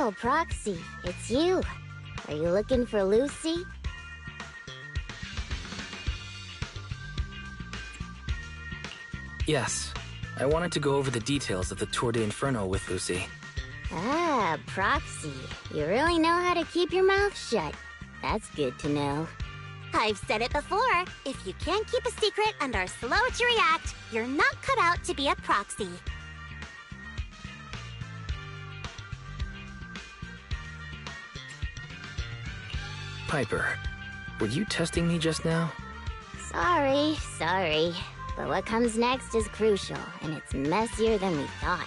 Oh, Proxy, it's you. Are you looking for Lucy? Yes. I wanted to go over the details of the Tour de Inferno with Lucy. Ah, Proxy. You really know how to keep your mouth shut. That's good to know. I've said it before. If you can't keep a secret and are slow to react, you're not cut out to be a proxy. Piper, were you testing me just now? Sorry. But what comes next is crucial, and it's messier than we thought.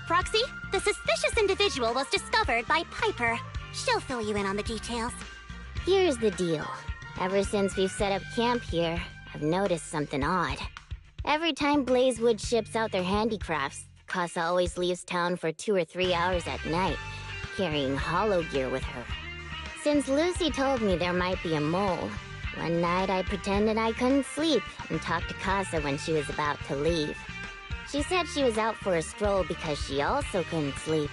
Proxy, the suspicious individual was discovered by Piper. She'll fill you in on the details. Here's the deal. Ever since we've set up camp here, I've noticed something odd. Every time Blazewood ships out their handicrafts, Casa always leaves town for 2 or 3 hours at night, carrying hollow gear with her. Since Lucy told me there might be a mole, one night I pretended I couldn't sleep and talked to Casa when she was about to leave. She said she was out for a stroll because she also couldn't sleep,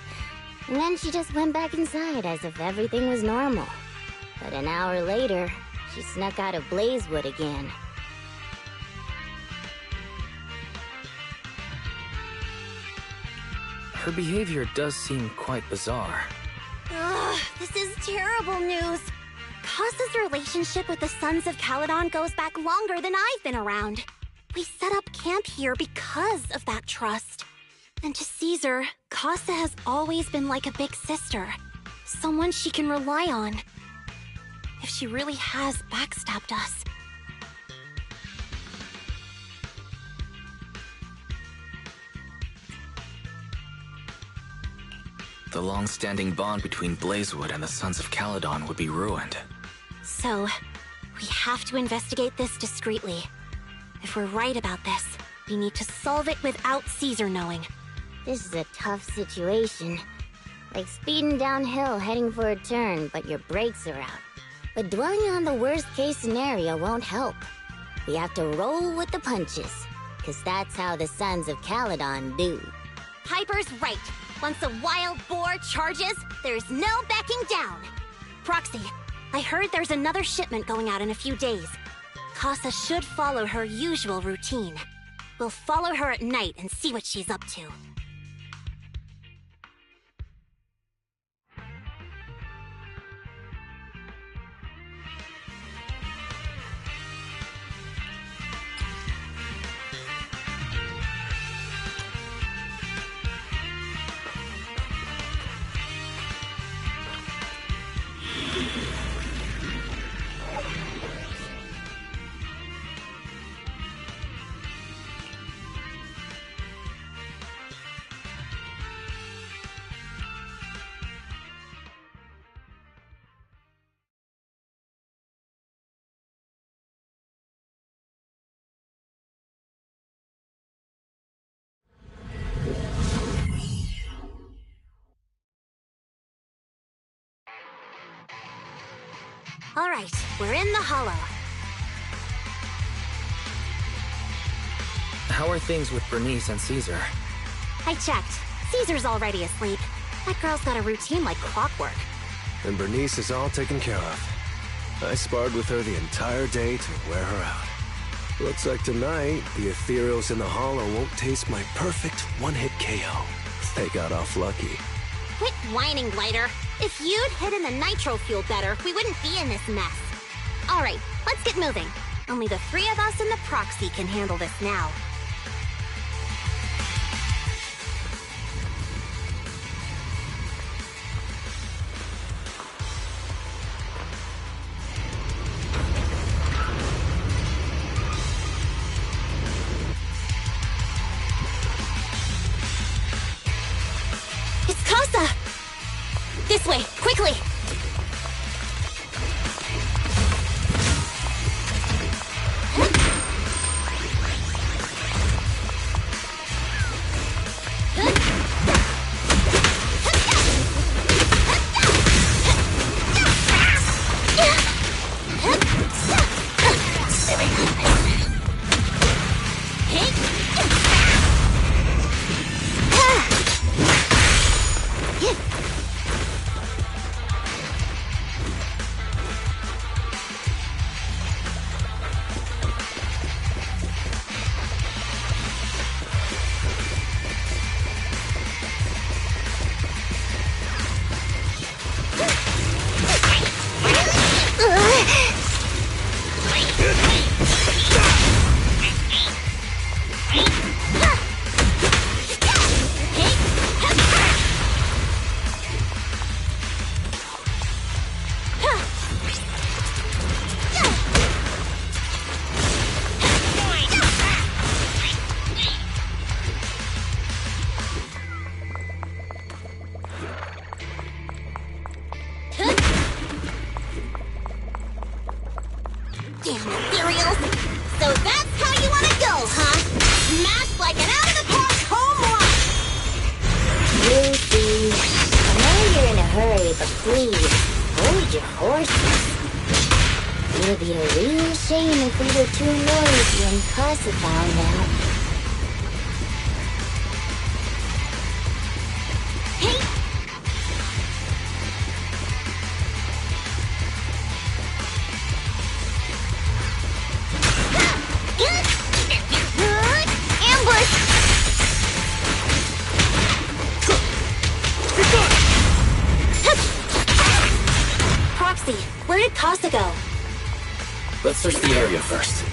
and then she just went back inside as if everything was normal. But an hour later, she snuck out of Blazewood again. Her behavior does seem quite bizarre. Ugh, this is terrible news. Casa's relationship with the Sons of Calydon goes back longer than I've been around. We set up camp here because of that trust. And to Caesar, Casa has always been like a big sister. Someone she can rely on. If she really has backstabbed us. The long-standing bond between Blazewood and the Sons of Calydon would be ruined. So, we have to investigate this discreetly. If we're right about this, we need to solve it without Caesar knowing. This is a tough situation. Like speeding downhill heading for a turn, but your brakes are out. But dwelling on the worst-case scenario won't help. We have to roll with the punches, because that's how the Sons of Calydon do. Piper's right. Once a wild boar charges, there's no backing down. Proxy, I heard there's another shipment going out in a few days. Casa should follow her usual routine. We'll follow her at night and see what she's up to. All right, we're in the hollow. How are things with Bernice and Caesar? I checked. Caesar's already asleep. That girl's got a routine like clockwork. And Bernice is all taken care of. I sparred with her the entire day to wear her out. Looks like tonight, the ethereals in the hollow won't taste my perfect one-hit KO. They got off lucky. Quit whining, Glider. If you'd hidden the nitro fuel better, we wouldn't be in this mess. All right, let's get moving. Only the 3 of us and the proxy can handle this now. It's Casa! This way, quickly! Damn ethereals! So that's how you wanna go, huh? Smash like an out-of-the-park home run! Lucy, I know you're in a hurry, but please, hold your horses. It would be a real shame if we were too noisy when Casa found out. Hey! Ambush! Proxy, where did Casa go? Let's search the area first.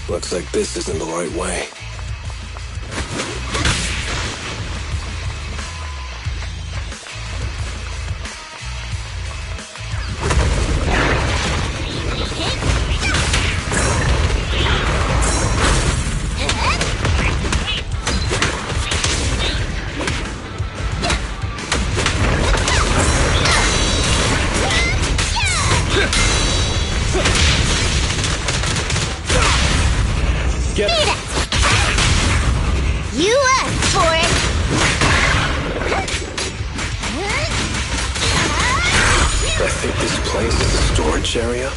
Looks like this isn't the right way. Get it! You asked for it! I think this place is a storage area.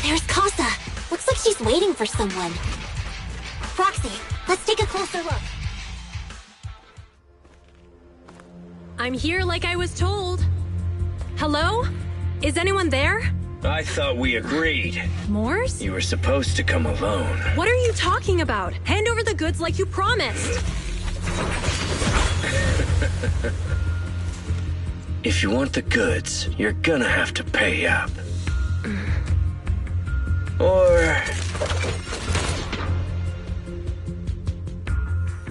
There's Casa. Looks like she's waiting for someone. Proxy, let's take a closer look. I'm here like I was told. Hello? Is anyone there? I thought we agreed. Morse? You were supposed to come alone. What are you talking about? Hand over the goods like you promised. If you want the goods, you're gonna have to pay up. Or...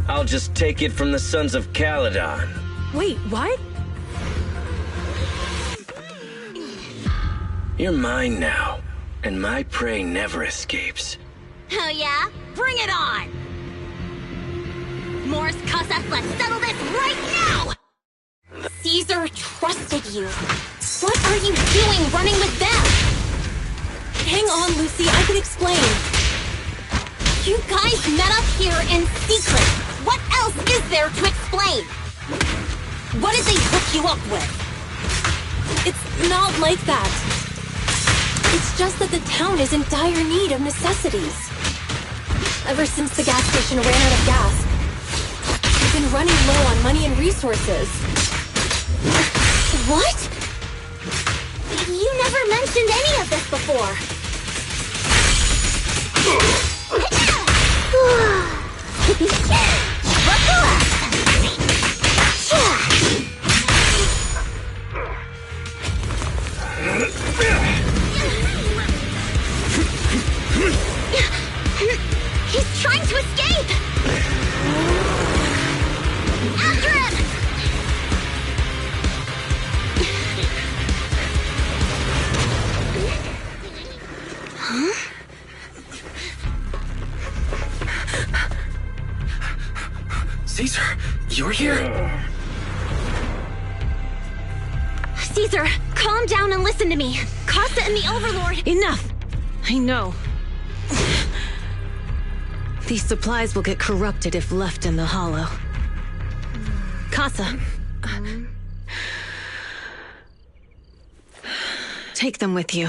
I'll just take it from the Sons of Calydon. Wait, what? You're mine now, and my prey never escapes. Oh yeah? Bring it on! Morse, Casa, let's settle this right now! Caesar trusted you. What are you doing running with them? Hang on, Lucy, I can explain. You guys met up here in secret. What else is there to explain? What did they hook you up with? It's not like that. It's just that the town is in dire need of necessities. Ever since the gas station ran out of gas, we've been running low on money and resources. What? You never mentioned any of this before. He's trying to escape! After him! Caesar, you're here? Caesar, calm down and listen to me. Costa and the Overlord... Enough! I know. These supplies will get corrupted if left in the hollow. Casa. Take them with you.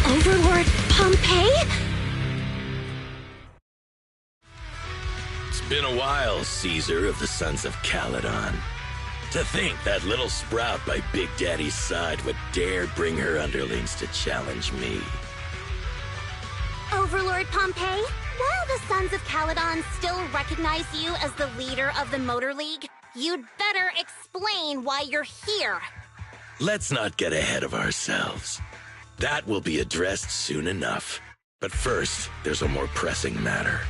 Overlord Pompeii? It's been a while, Caesar of the Sons of Calydon. To think that little sprout by Big Daddy's side would dare bring her underlings to challenge me. Overlord Pompeii, while the Sons of Calydon still recognize you as the leader of the Motor League, you'd better explain why you're here. Let's not get ahead of ourselves. That will be addressed soon enough. But first, there's a more pressing matter.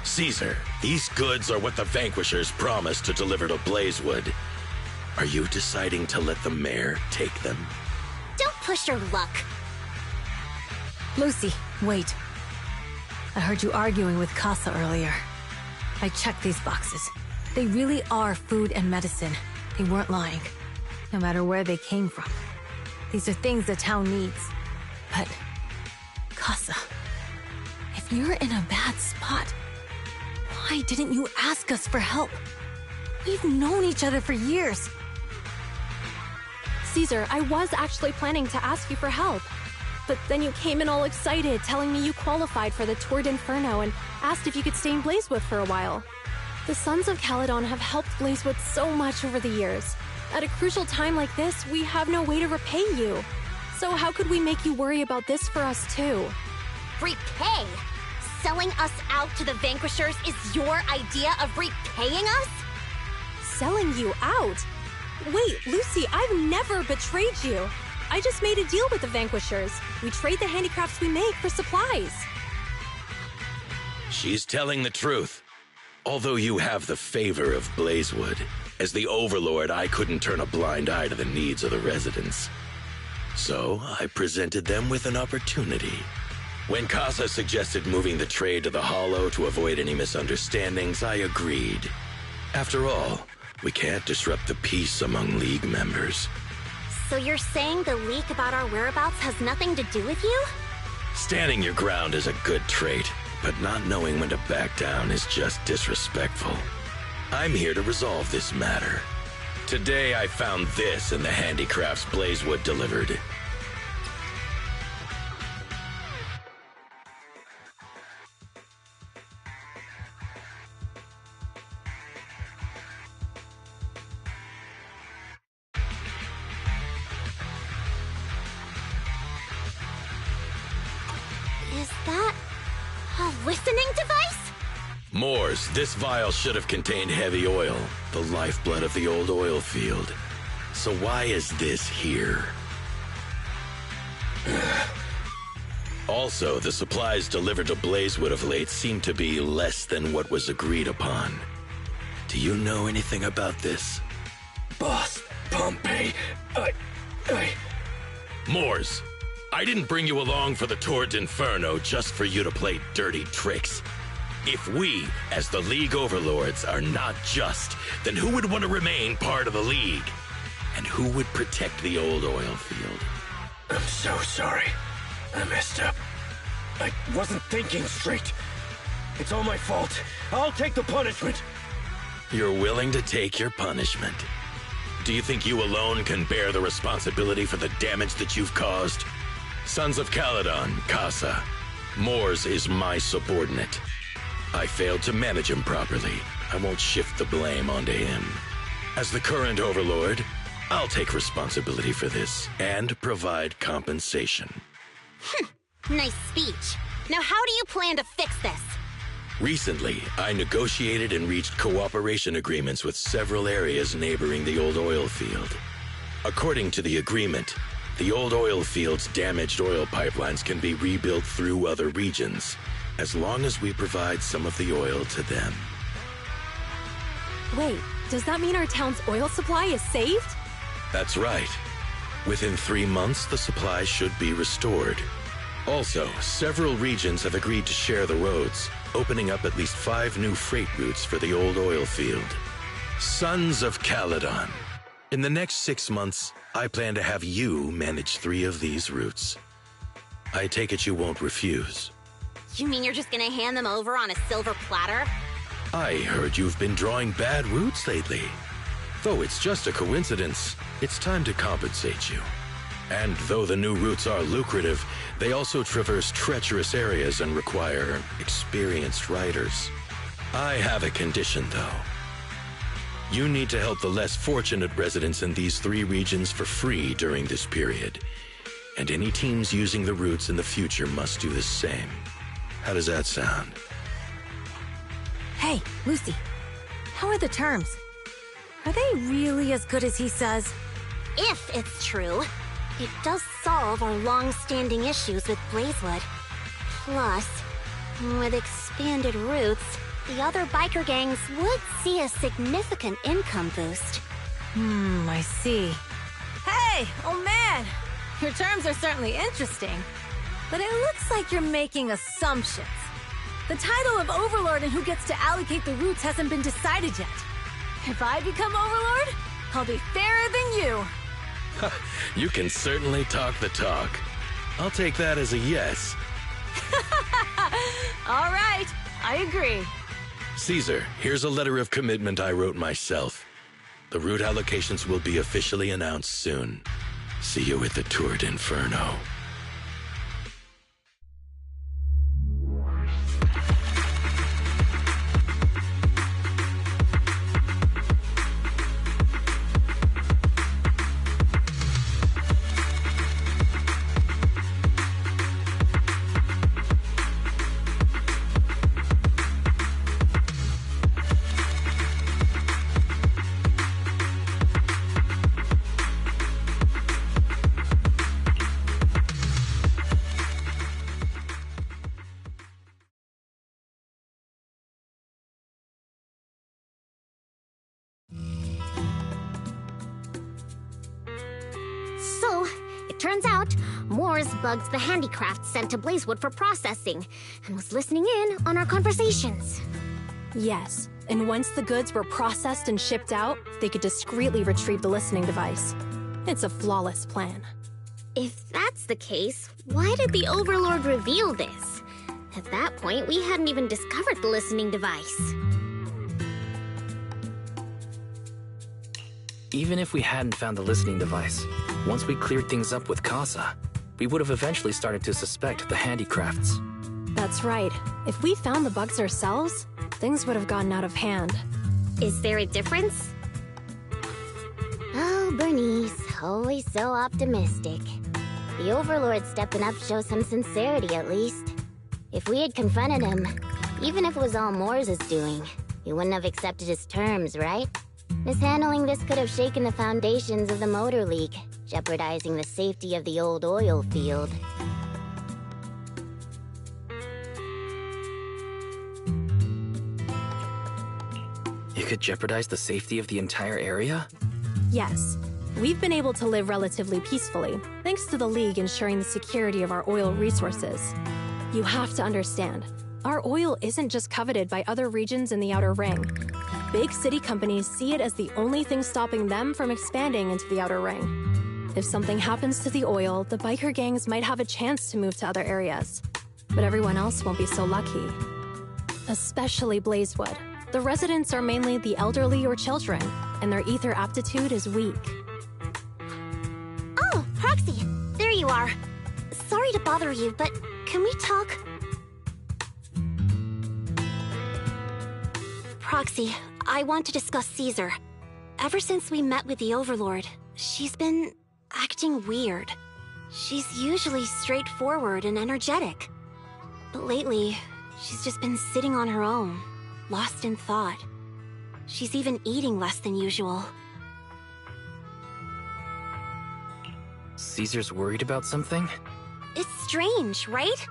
Caesar, these goods are what the Vanquishers promised to deliver to Blazewood. Are you deciding to let the mayor take them? Don't push your luck. Lucy, wait. I heard you arguing with Casa earlier. I checked these boxes. They really are food and medicine. They weren't lying, no matter where they came from. These are things the town needs. But, Casa, if you're in a bad spot, why didn't you ask us for help? We've known each other for years. Caesar, I was actually planning to ask you for help. But then you came in all excited, telling me you qualified for the Tour d'Inferno and asked if you could stay in Blazewood for a while. The Sons of Calydon have helped Blazewood so much over the years. At a crucial time like this, we have no way to repay you. So how could we make you worry about this for us too? Repay? Selling us out to the Vanquishers is your idea of repaying us? Selling you out? Wait, Lucy, I've never betrayed you. I just made a deal with the Vanquishers. We trade the handicrafts we make for supplies. She's telling the truth. Although you have the favor of Blazewood, as the Overlord, I couldn't turn a blind eye to the needs of the residents. So I presented them with an opportunity. When Casa suggested moving the trade to the Hollow to avoid any misunderstandings, I agreed. After all, we can't disrupt the peace among League members. So you're saying the leak about our whereabouts has nothing to do with you? Standing your ground is a good trait, but not knowing when to back down is just disrespectful. I'm here to resolve this matter. Today I found this in the handicrafts Blazewood delivered. Is that a listening device? Moors, this vial should have contained heavy oil, the lifeblood of the old oil field. So why is this here? Also, the supplies delivered to Blazewood of late seem to be less than what was agreed upon. Do you know anything about this? Boss, Pompeii, Moors, I didn't bring you along for the Tour d'Inferno just for you to play dirty tricks. If we, as the League Overlords, are not just, then who would want to remain part of the League? And who would protect the old oil field? I'm so sorry. I messed up. I wasn't thinking straight. It's all my fault. I'll take the punishment. You're willing to take your punishment. Do you think you alone can bear the responsibility for the damage that you've caused? Sons of Calydon, Casa. Mors is my subordinate. I failed to manage him properly. I won't shift the blame onto him. As the current overlord, I'll take responsibility for this and provide compensation. Nice speech. Now how do you plan to fix this? Recently, I negotiated and reached cooperation agreements with several areas neighboring the old oil field. According to the agreement, the old oil field's damaged oil pipelines can be rebuilt through other regions, as long as we provide some of the oil to them. Wait, does that mean our town's oil supply is saved? That's right. Within 3 months, the supply should be restored. Also, several regions have agreed to share the roads, opening up at least 5 new freight routes for the old oil field. Sons of Calydon. In the next 6 months, I plan to have you manage 3 of these routes. I take it you won't refuse. You mean you're just gonna hand them over on a silver platter? I heard you've been drawing bad routes lately. Though it's just a coincidence, it's time to compensate you. And though the new routes are lucrative, they also traverse treacherous areas and require experienced riders. I have a condition, though. You need to help the less fortunate residents in these 3 regions for free during this period. And any teams using the routes in the future must do the same. How does that sound? Hey, Lucy. How are the terms? Are they really as good as he says? If it's true, it does solve our long-standing issues with Blazewood. Plus, with expanded routes, the other biker gangs would see a significant income boost. I see. Hey, old man! Your terms are certainly interesting, but it looks like you're making assumptions. The title of Overlord and who gets to allocate the routes hasn't been decided yet. If I become Overlord, I'll be fairer than you. You can certainly talk the talk. I'll take that as a yes. All right, I agree. Caesar, here's a letter of commitment I wrote myself. The route allocations will be officially announced soon. See you at the Tour d'Inferno. So, it turns out, Mors bugged the handicrafts sent to Blazewood for processing, and was listening in on our conversations. Yes, and once the goods were processed and shipped out, they could discreetly retrieve the listening device. It's a flawless plan. If that's the case, why did the Overlord reveal this? At that point, we hadn't even discovered the listening device. Even if we hadn't found the listening device, once we cleared things up with Casa, we would have eventually started to suspect the handicrafts. That's right. If we found the bugs ourselves, things would have gotten out of hand. Is there a difference? Oh, Bernice, always so optimistic. The Overlord stepping up shows some sincerity, at least. If we had confronted him, even if it was all Mors' doing, he wouldn't have accepted his terms, right? Mishandling this could have shaken the foundations of the Motor League, jeopardizing the safety of the old oil field. It could jeopardize the safety of the entire area? Yes, we've been able to live relatively peacefully, thanks to the League ensuring the security of our oil resources. You have to understand, Our oil isn't just coveted by other regions in the Outer Ring. Big city companies see it as the only thing stopping them from expanding into the Outer Ring. If something happens to the oil, the biker gangs might have a chance to move to other areas. But everyone else won't be so lucky. Especially Blazewood. The residents are mainly the elderly or children, and their ether aptitude is weak. Oh, Proxy, there you are. Sorry to bother you, but can we talk? Proxy, I want to discuss Caesar. Ever since we met with the Overlord, she's been acting weird. She's usually straightforward and energetic. But lately, she's just been sitting on her own, lost in thought. She's even eating less than usual. Caesar's worried about something? It's strange, right?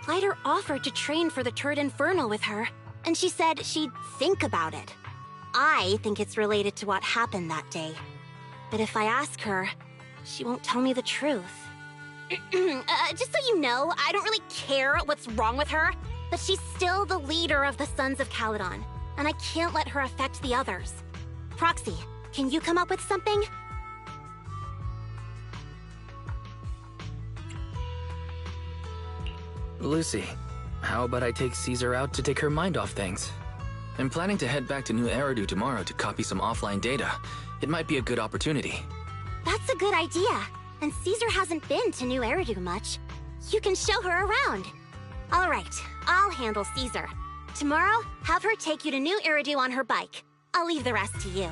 Lighter offered to train for the Turd Inferno with her, and she said she'd think about it. I think it's related to what happened that day. But if I ask her, she won't tell me the truth. Just so you know, I don't really care what's wrong with her, but she's still the leader of the Sons of Calydon, and I can't let her affect the others. Proxy, can you come up with something? Lucy, how about I take Caesar out to take her mind off things? I'm planning to head back to New Eridu tomorrow to copy some offline data. It might be a good opportunity. That's a good idea. And Caesar hasn't been to New Eridu much. You can show her around. All right, I'll handle Caesar. Tomorrow, have her take you to New Eridu on her bike. I'll leave the rest to you.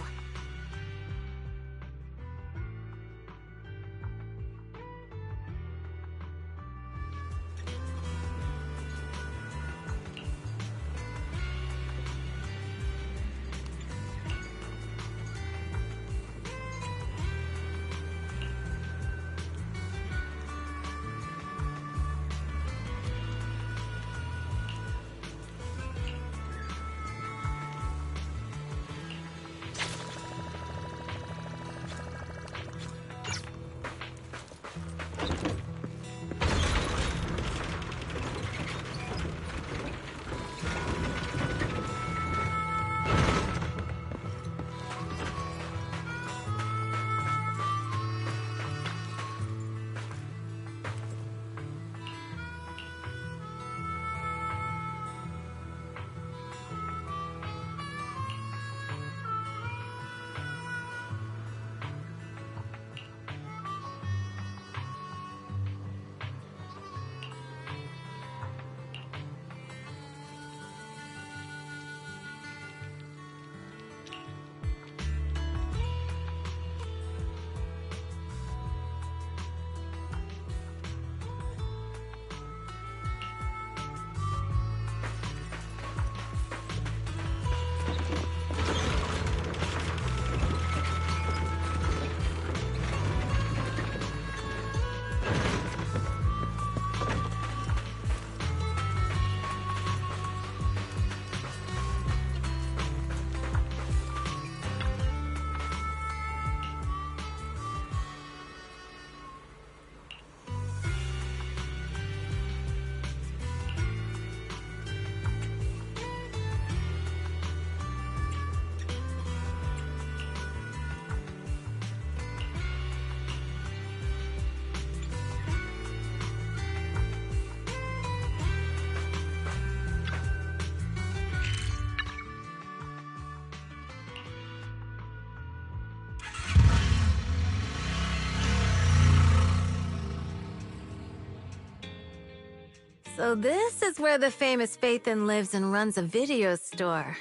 So this is where the famous Phaethon lives and runs a video store.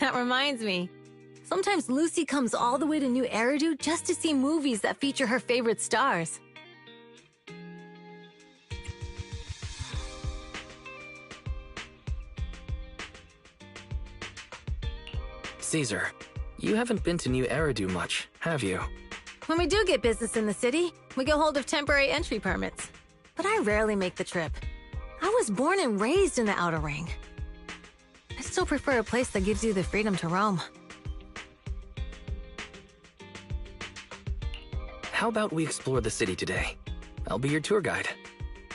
That reminds me. Sometimes Lucy comes all the way to New Eridu just to see movies that feature her favorite stars. Caesar, you haven't been to New Eridu much, have you? When we do get business in the city, we get hold of temporary entry permits. But I rarely make the trip. I was born and raised in the Outer Ring. I still prefer a place that gives you the freedom to roam. How about we explore the city today? I'll be your tour guide.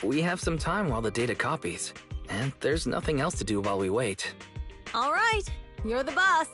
We have some time while the data copies, And there's nothing else to do while we wait. All right, you're the boss.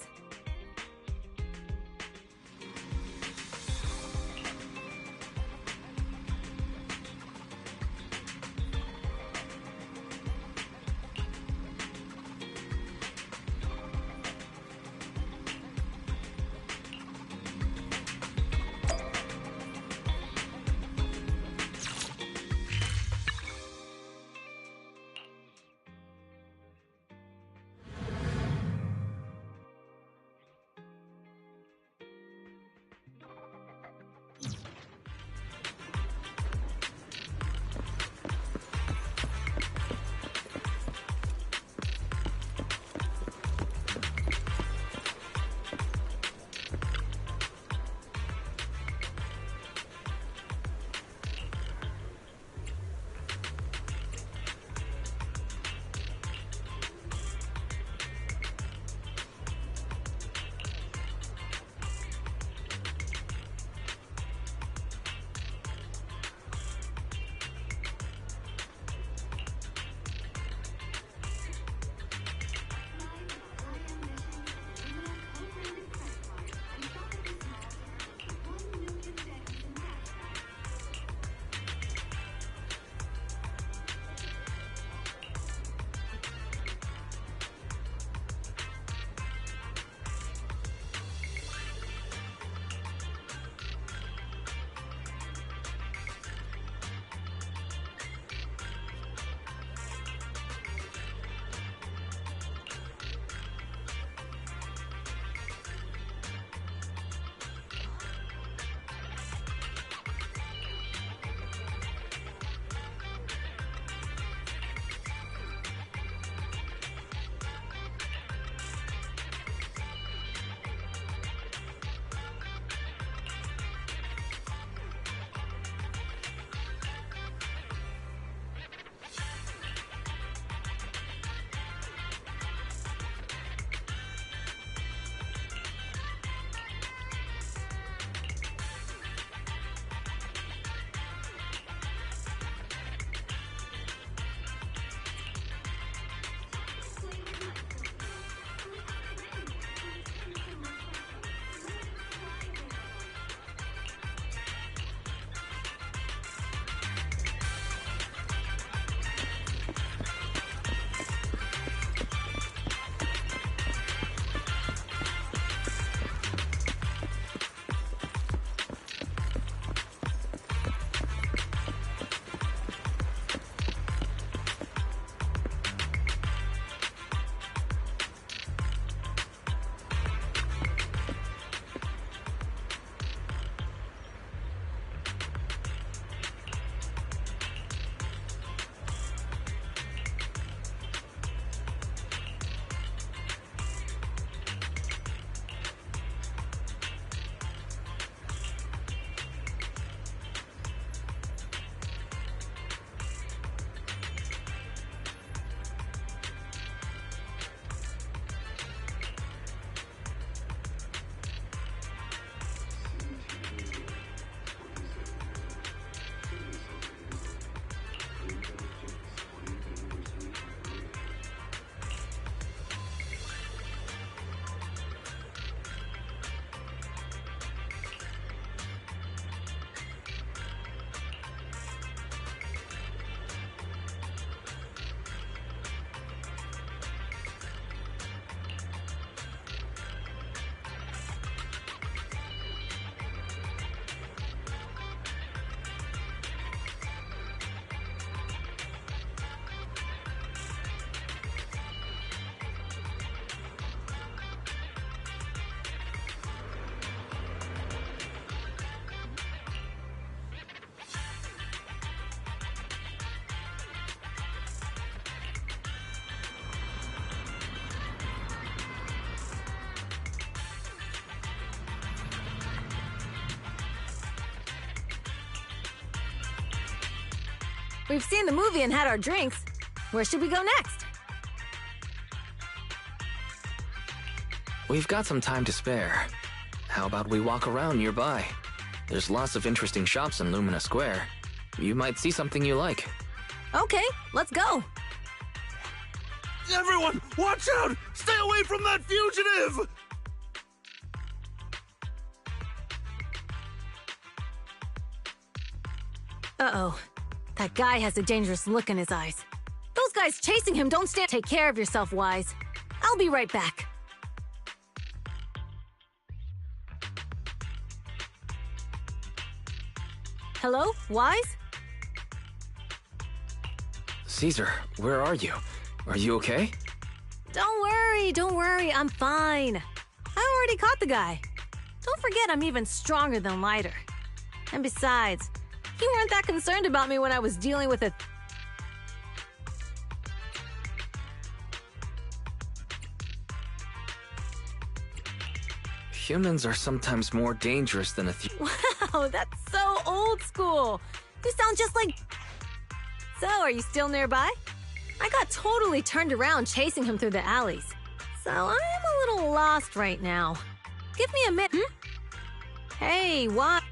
We've seen the movie and had our drinks. Where should we go next? We've got some time to spare. How about we walk around nearby? There's lots of interesting shops in Lumina Square. You might see something you like. Okay, let's go. Everyone, watch out! Stay away from that fugitive! Uh-oh. That guy has a dangerous look in his eyes. Those guys chasing him don't stand. Take care of yourself, Wise. I'll be right back. Hello, Wise? Caesar, where are you? Are you okay? Don't worry, I'm fine. I already caught the guy. Don't forget I'm even stronger than Lighter. And besides, you weren't that concerned about me when I was dealing with it. Humans are sometimes more dangerous than Wow, that's so old school. You sound just like... So, are you still nearby? I got totally turned around chasing him through the alleys. So I'm a little lost right now. Give me a minute. Hey, what?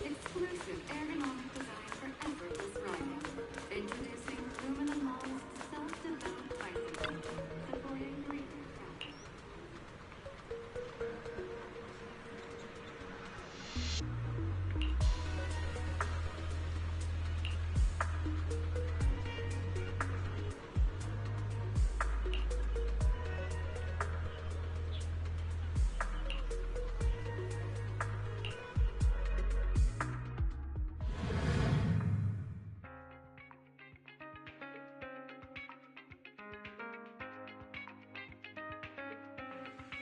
Exclusive ergonomic design for effortless riding. Introducing Luminous Mall's self-developed bicycle, supporting greater travel.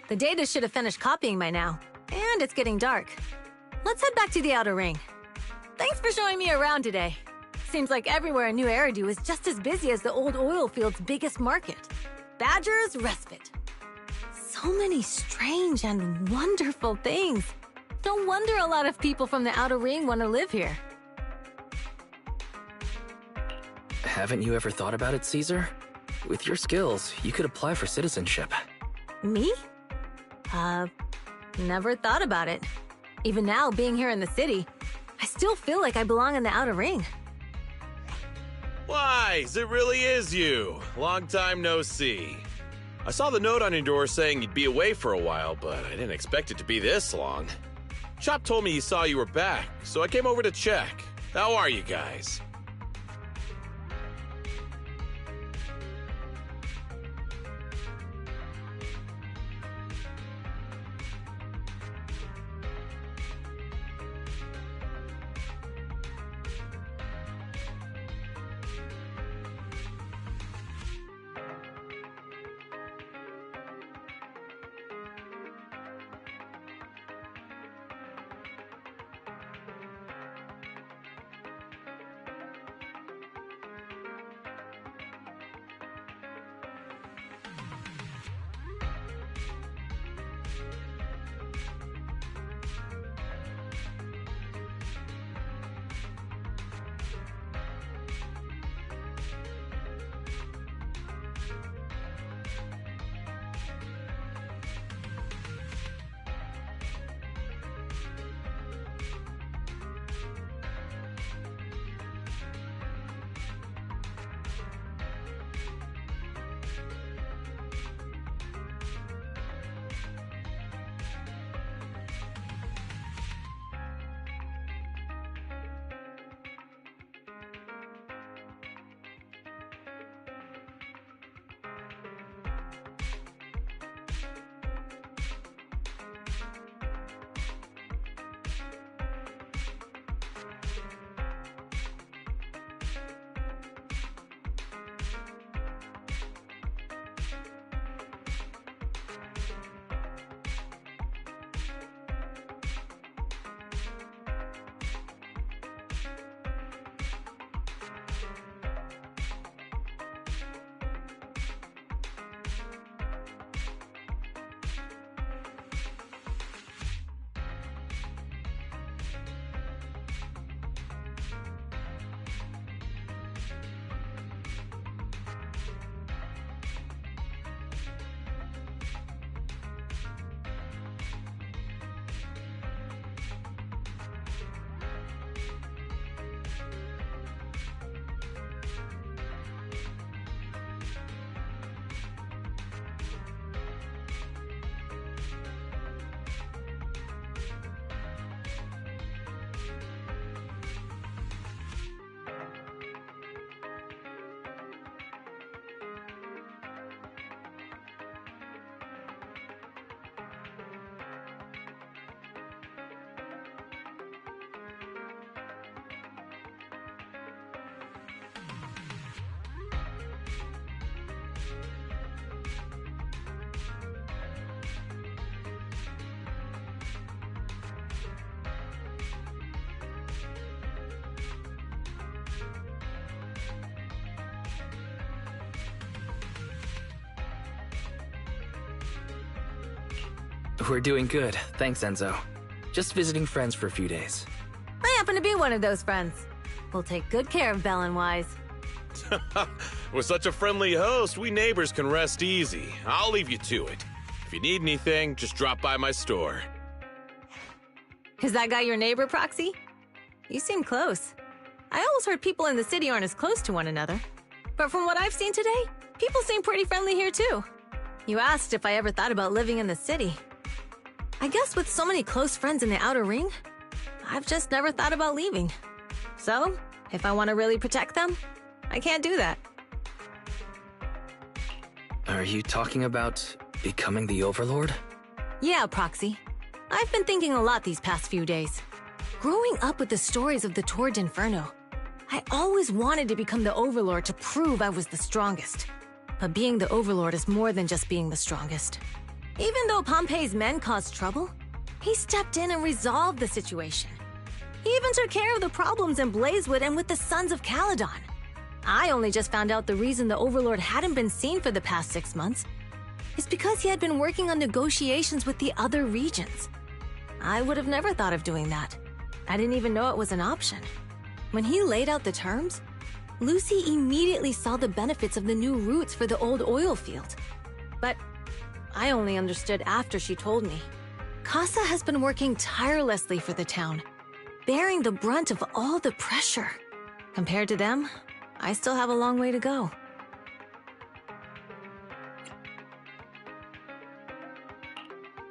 The data should have finished copying by now. And it's getting dark. Let's head back to the Outer Ring. Thanks for showing me around today. Seems like everywhere in New Eridu is just as busy as the old oil field's biggest market. Badger's Respite. So many strange and wonderful things. No wonder a lot of people from the Outer Ring want to live here. Haven't you ever thought about it, Caesar? With your skills, you could apply for citizenship. Me? Never thought about it. Even now, being here in the city, I still feel like I belong in the Outer Ring. Wise, it really is you. Long time no see. I saw the note on your door saying you'd be away for a while, but I didn't expect it to be this long. Chop told me he saw you were back, so I came over to check. How are you guys? We're doing good, thanks, Enzo. Just visiting friends for a few days. I happen to be one of those friends. We'll take good care of Belle and Wise. With such a friendly host, we neighbors can rest easy. I'll leave you to it. If you need anything, just drop by my store. Is that guy your neighbor, Proxy? You seem close. I always heard people in the city aren't as close to one another. But from what I've seen today, people seem pretty friendly here too. You asked if I ever thought about living in the city. I guess with so many close friends in the outer ring, I've just never thought about leaving. So, if I want to really protect them, I can't do that. Are you talking about becoming the Overlord? Yeah, Proxy. I've been thinking a lot these past few days. Growing up with the stories of the Tour d'Inferno, I always wanted to become the Overlord to prove I was the strongest. But being the Overlord is more than just being the strongest. Even though Pompey's men caused trouble, he stepped in and resolved the situation. He even took care of the problems in Blazewood and with the Sons of Calydon. I only just found out the reason the Overlord hadn't been seen for the past 6 months is because he had been working on negotiations with the other regions. I would have never thought of doing that. I didn't even know it was an option. When he laid out the terms, Lucy immediately saw the benefits of the new routes for the old oil field. But I only understood after she told me. Casa has been working tirelessly for the town, bearing the brunt of all the pressure. Compared to them, I still have a long way to go.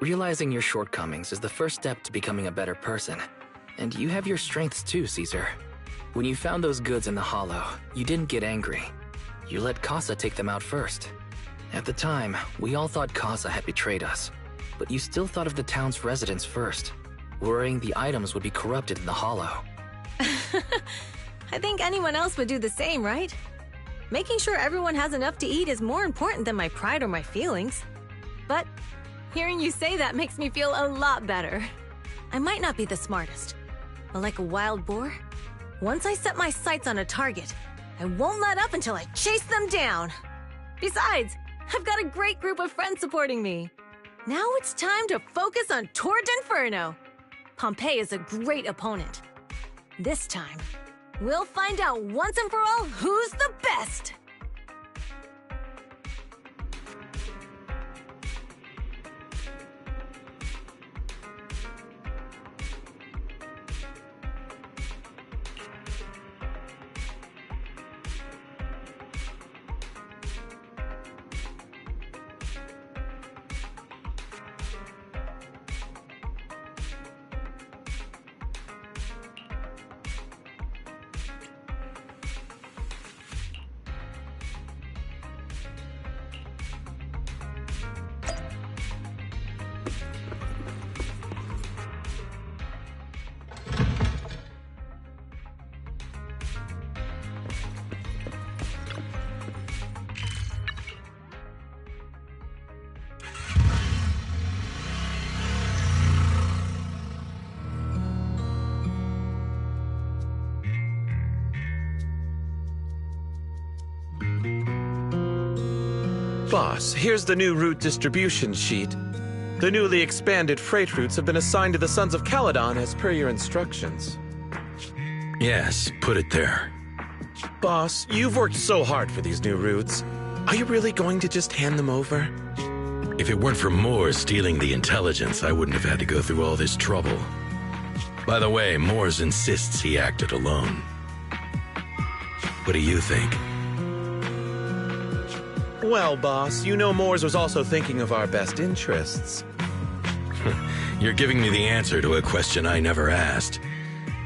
Realizing your shortcomings is the first step to becoming a better person. And you have your strengths too, Caesar. When you found those goods in the Hollow, you didn't get angry. You let Casa take them out first. At the time, we all thought Casa had betrayed us. But you still thought of the town's residents first, worrying the items would be corrupted in the Hollow. I think anyone else would do the same, right? Making sure everyone has enough to eat is more important than my pride or my feelings. But hearing you say that makes me feel a lot better. I might not be the smartest, but like a wild boar, once I set my sights on a target, I won't let up until I chase them down. Besides, I've got a great group of friends supporting me. Now it's time to focus on Tour d'Inferno. Pompey is a great opponent. This time, we'll find out once and for all who's the best! Boss, here's the new route distribution sheet. The newly expanded freight routes have been assigned to the Sons of Calydon as per your instructions. Yes, put it there. Boss, you've worked so hard for these new routes. Are you really going to just hand them over? If it weren't for Moore stealing the intelligence, I wouldn't have had to go through all this trouble. By the way, Moores insists he acted alone. What do you think? Well, boss, you know Moores was also thinking of our best interests. You're giving me the answer to a question I never asked.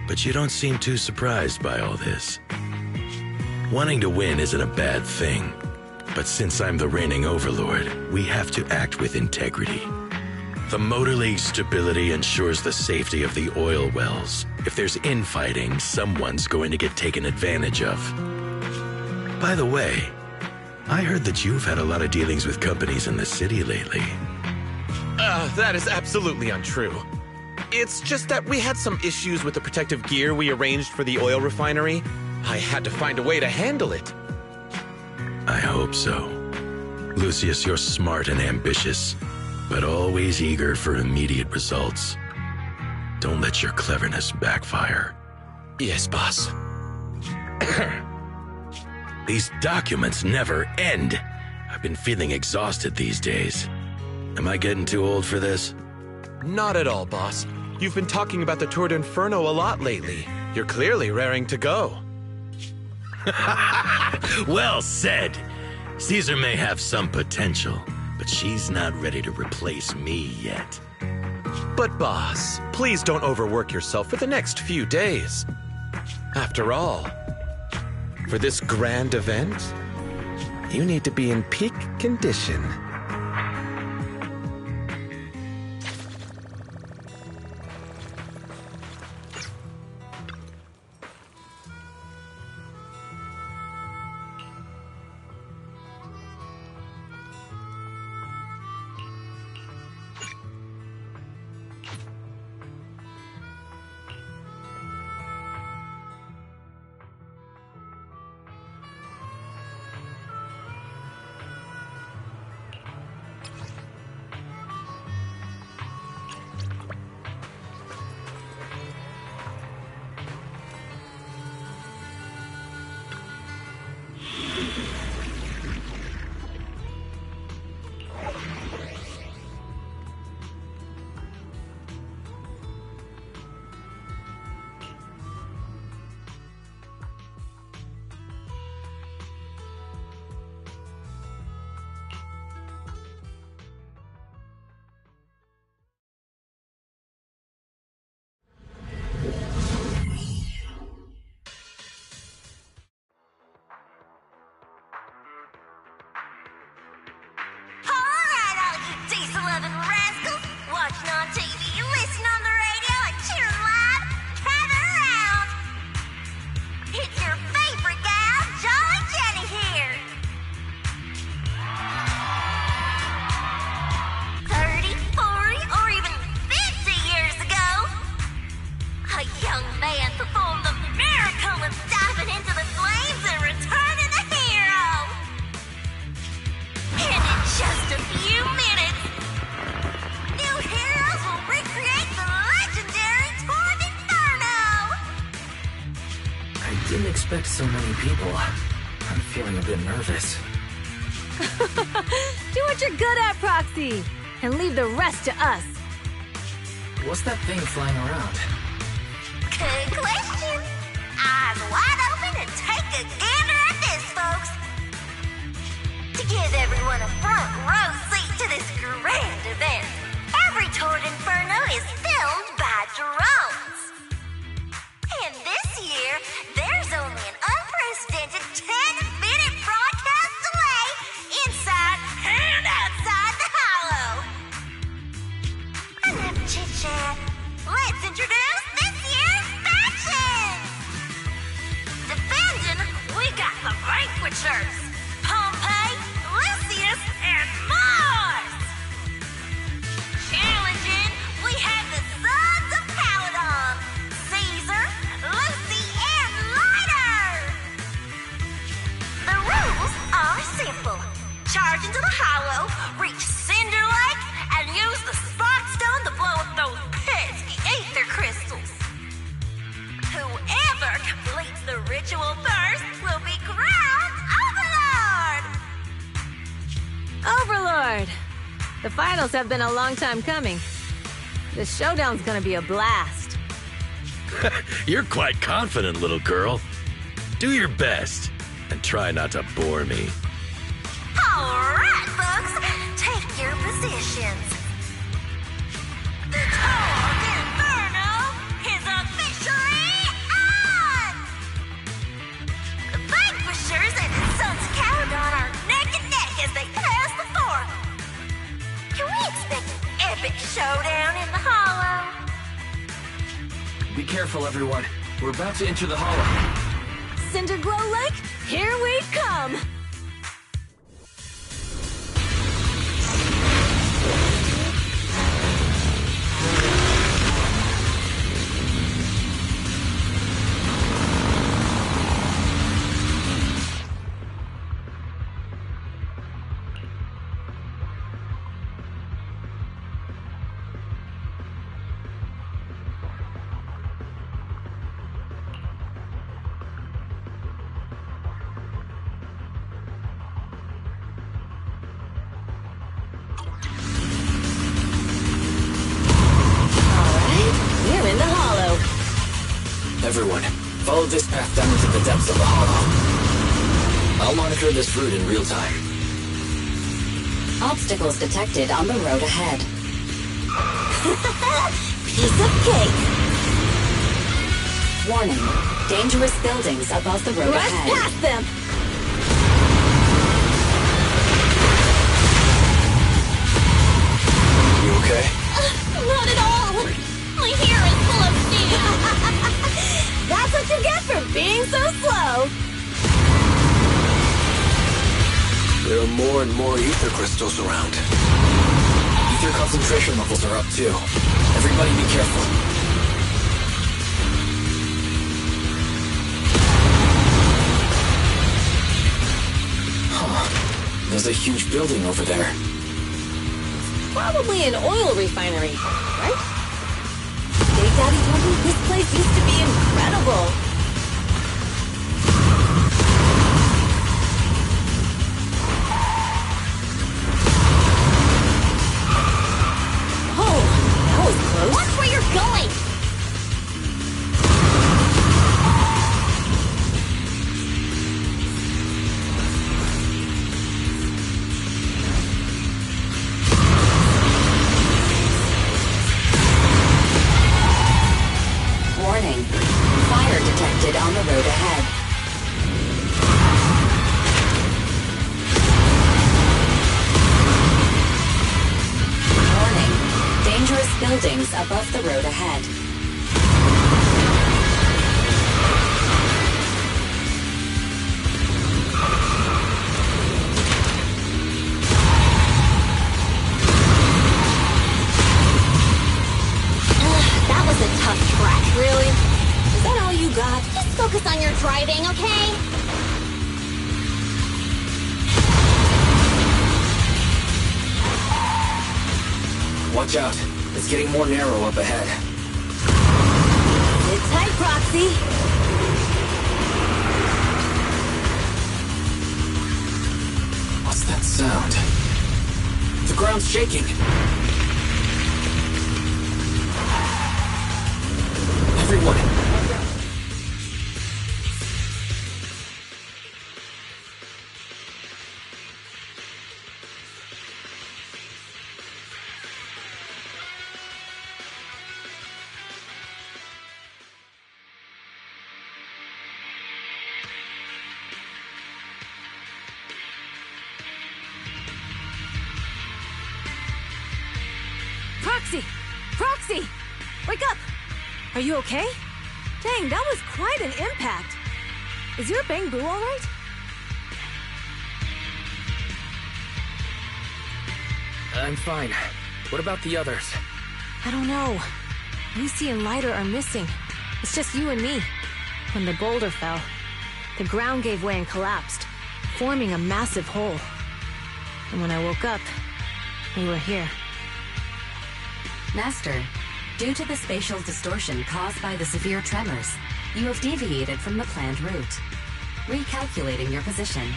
But you don't seem too surprised by all this. Wanting to win isn't a bad thing. But since I'm the reigning overlord, we have to act with integrity. The Motor League's stability ensures the safety of the oil wells. If there's infighting, someone's going to get taken advantage of. By the way, I heard that you've had a lot of dealings with companies in the city lately. That is absolutely untrue. It's just that we had some issues with the protective gear we arranged for the oil refinery. I had to find a way to handle it. I hope so. Lucius, you're smart and ambitious, but always eager for immediate results. Don't let your cleverness backfire. Yes, boss. These documents never end. I've been feeling exhausted these days. Am I getting too old for this? Not at all, boss. You've been talking about the Tour d'Inferno a lot lately. You're clearly raring to go. Well said. Caesar may have some potential, but she's not ready to replace me yet. But boss, please don't overwork yourself for the next few days. After all, for this grand event, you need to be in peak condition. Expect so many people. I'm feeling a bit nervous. Do what you're good at, Proxy, and leave the rest to us. What's that thing flying around? Good question. Eyes wide open and take a gander at this, folks. To give everyone a front row seat to this grand event, every Tour d'Inferno is filmed by drones. And this year, there's only an unprecedented 10-minute broadcast delay inside and outside the Hollow. Enough chit-chat. Let's introduce this year's factions. Defending, we got the Vanquishers, Pompey, Lucius, and Mars. Challenging, we have the Sons of Calydon, Caesar, Lucy, and Lighter. The rules are simple. Charge into the Hollow, reach Cinder Lake, and use the Spark Stone to blow up those pesky ether crystals. Whoever completes the ritual first will be crowned Overlord! Overlord! The finals have been a long time coming. The showdown's gonna be a blast. You're quite confident, little girl. Do your best, and try not to bore me. All right, folks, take your positions. The Tour d'Inferno is officially on! The Vanquishers and the Sons of Calydon are neck and neck as they pass the fork. Can we expect an epic showdown in the Hollow? Be careful, everyone. We're about to enter the Hollow. Cinderglow Lake, here we come! Follow this path down into the depths of the hollow. I'll monitor this route in real time. Obstacles detected on the road ahead. Piece of cake. Warning. Dangerous buildings above the road Rush ahead. past them. You okay? Not at all. My hair is full of sand. That's what you get for being so slow. There are more and more ether crystals around. Ether concentration levels are up too. Everybody be careful. Huh. There's a huge building over there. Probably an oil refinery, right? Big Daddy told me this place used to be incredible. Oh, that was close. Watch where you're going! Warning. Fire detected on the road ahead. Warning. Dangerous buildings above the road ahead. That was a tough track. Really? Is that all you got? Just focus on your driving, okay? Watch out. It's getting more narrow up ahead. Sit tight, Proxy. What's that sound? The ground's shaking. Everyone! Proxy! Proxy! Wake up! Are you okay? Dang, that was quite an impact. Is your Bang Boo all right? I'm fine. What about the others? I don't know. Lucy and Lighter are missing. It's just you and me. When the boulder fell, the ground gave way and collapsed, forming a massive hole. And when I woke up, we were here. Master, due to the spatial distortion caused by the severe tremors, you have deviated from the planned route, recalculating your position.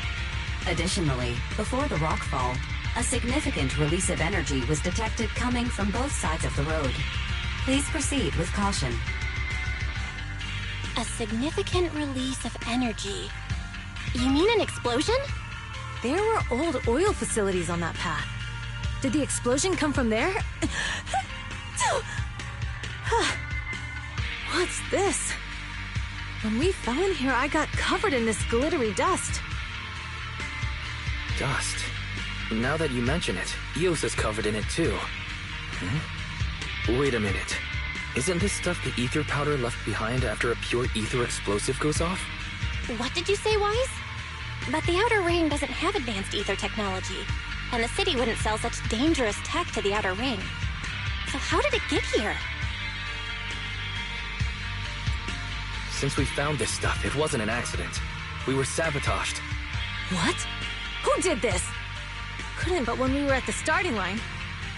Additionally, before the rockfall, a significant release of energy was detected coming from both sides of the road. Please proceed with caution. A significant release of energy. You mean an explosion? There were old oil facilities on that path. Did the explosion come from there? What's this? When we fell in here, I got covered in this glittery dust. Dust. Now that you mention it, Eos is covered in it too. Wait a minute. Isn't this stuff the ether powder left behind after a pure ether explosive goes off? What did you say, Wise? But the Outer Ring doesn't have advanced ether technology, and the city wouldn't sell such dangerous tech to the Outer Ring. So how did it get here? Since we found this stuff, it wasn't an accident. We were sabotaged. What? Who did this? Couldn't, but when we were at the starting line,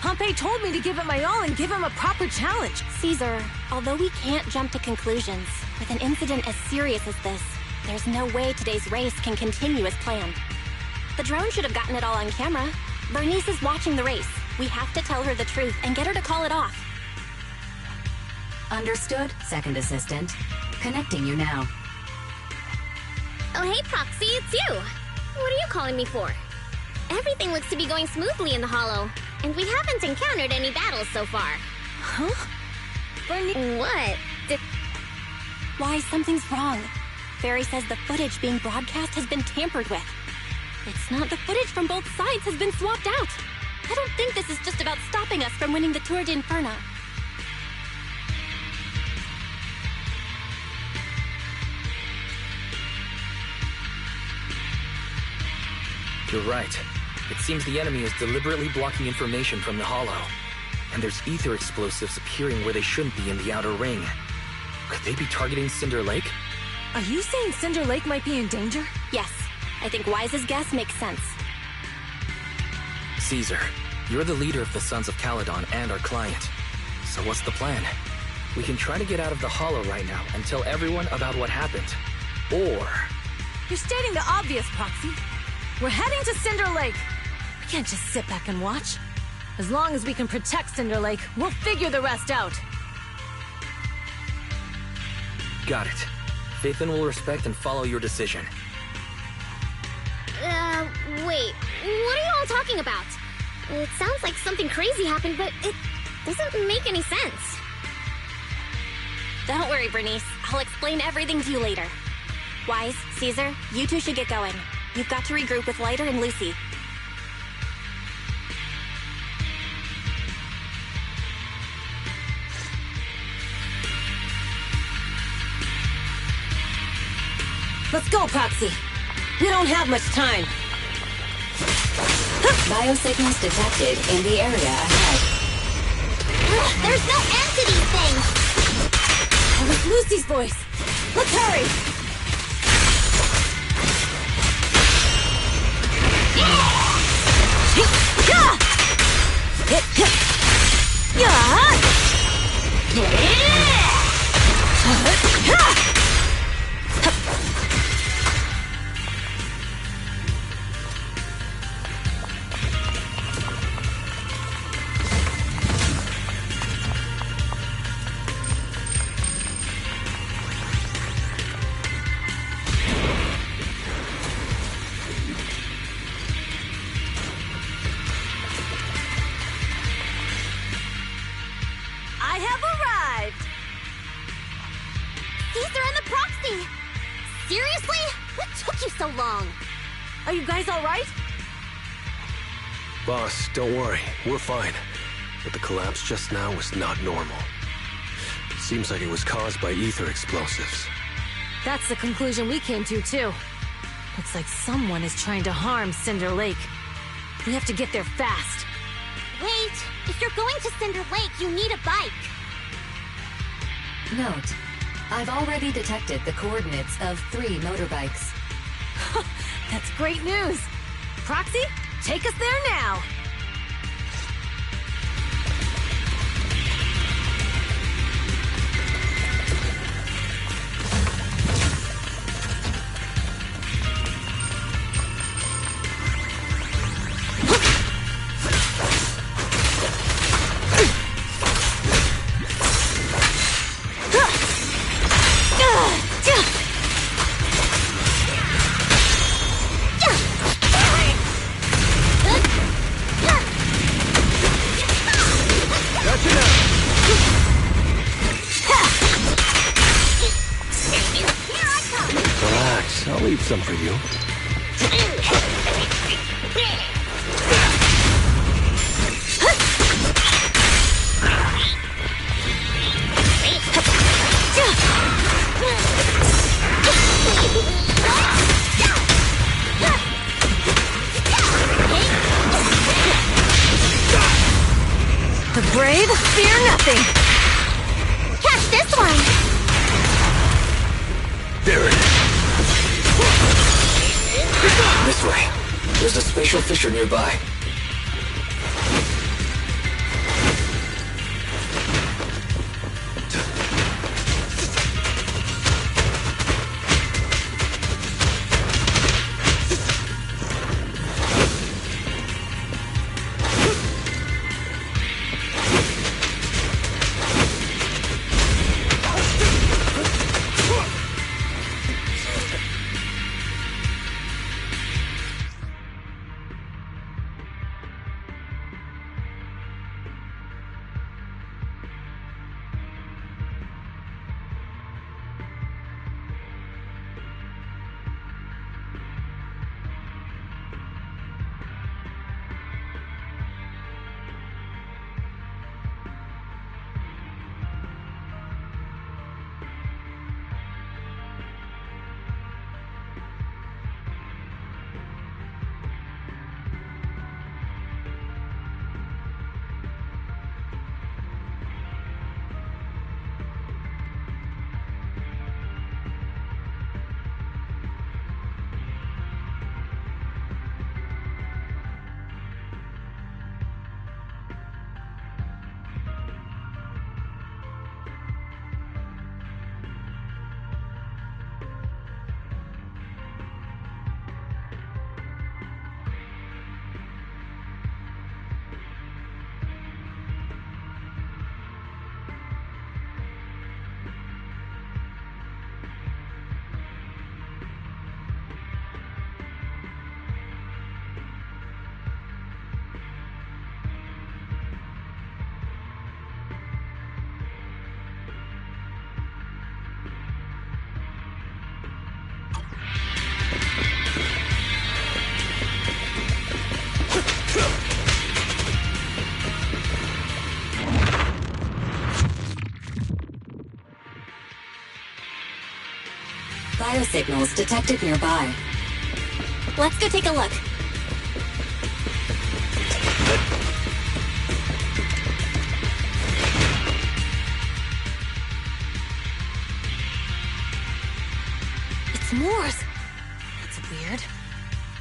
Pompey told me to give it my all and give him a proper challenge. Caesar, although we can't jump to conclusions, with an incident as serious as this, there's no way today's race can continue as planned. The drone should have gotten it all on camera. Bernice is watching the race. We have to tell her the truth and get her to call it off. Understood, Second Assistant. Connecting you now. Oh, hey, Proxy, it's you. What are you calling me for? Everything looks to be going smoothly in the Hollow, and we haven't encountered any battles so far. Huh? What? Why, something's wrong. Fairy says the footage being broadcast has been tampered with. It's not. The footage from both sides has been swapped out. I don't think this is just about stopping us from winning the Tour d'Inferno. You're right. It seems the enemy is deliberately blocking information from the Hollow. And there's ether explosives appearing where they shouldn't be in the outer ring. Could they be targeting Cinder Lake? Are you saying Cinder Lake might be in danger? Yes, I think Wise's guess makes sense. Caesar, you're the leader of the Sons of Calydon and our client. So what's the plan? We can try to get out of the Hollow right now and tell everyone about what happened. Or... You're stating the obvious, Proxy. We're heading to Cinder Lake. We can't just sit back and watch. As long as we can protect Cinder Lake, we'll figure the rest out. Got it. Phaethon will respect and follow your decision. Wait. What are you all talking about? It sounds like something crazy happened, but it doesn't make any sense. Don't worry, Bernice. I'll explain everything to you later. Wise, Caesar, you two should get going. You've got to regroup with Lighter and Lucy. Let's go, Proxy. We don't have much time. Biosignals detected in the area ahead. There's no end to these things! That was Lucy's voice. Let's hurry! I have arrived! Caesar and the Proxy! Seriously? What took you so long? Are you guys all right? Boss, don't worry. We're fine. But the collapse just now was not normal. Seems like it was caused by ether explosives. That's the conclusion we came to, too. Looks like someone is trying to harm Cinder Lake. We have to get there fast. Wait! If you're going to Cinder Lake, you need a bike! Note, I've already detected the coordinates of 3 motorbikes. That's great news! Proxy, take us there now! Relax, I'll leave some for you. The brave fear nothing! Catch this one! There it is. This way. There's a spatial fissure nearby. signals detected nearby. Let's go take a look. It's Morse. That's weird.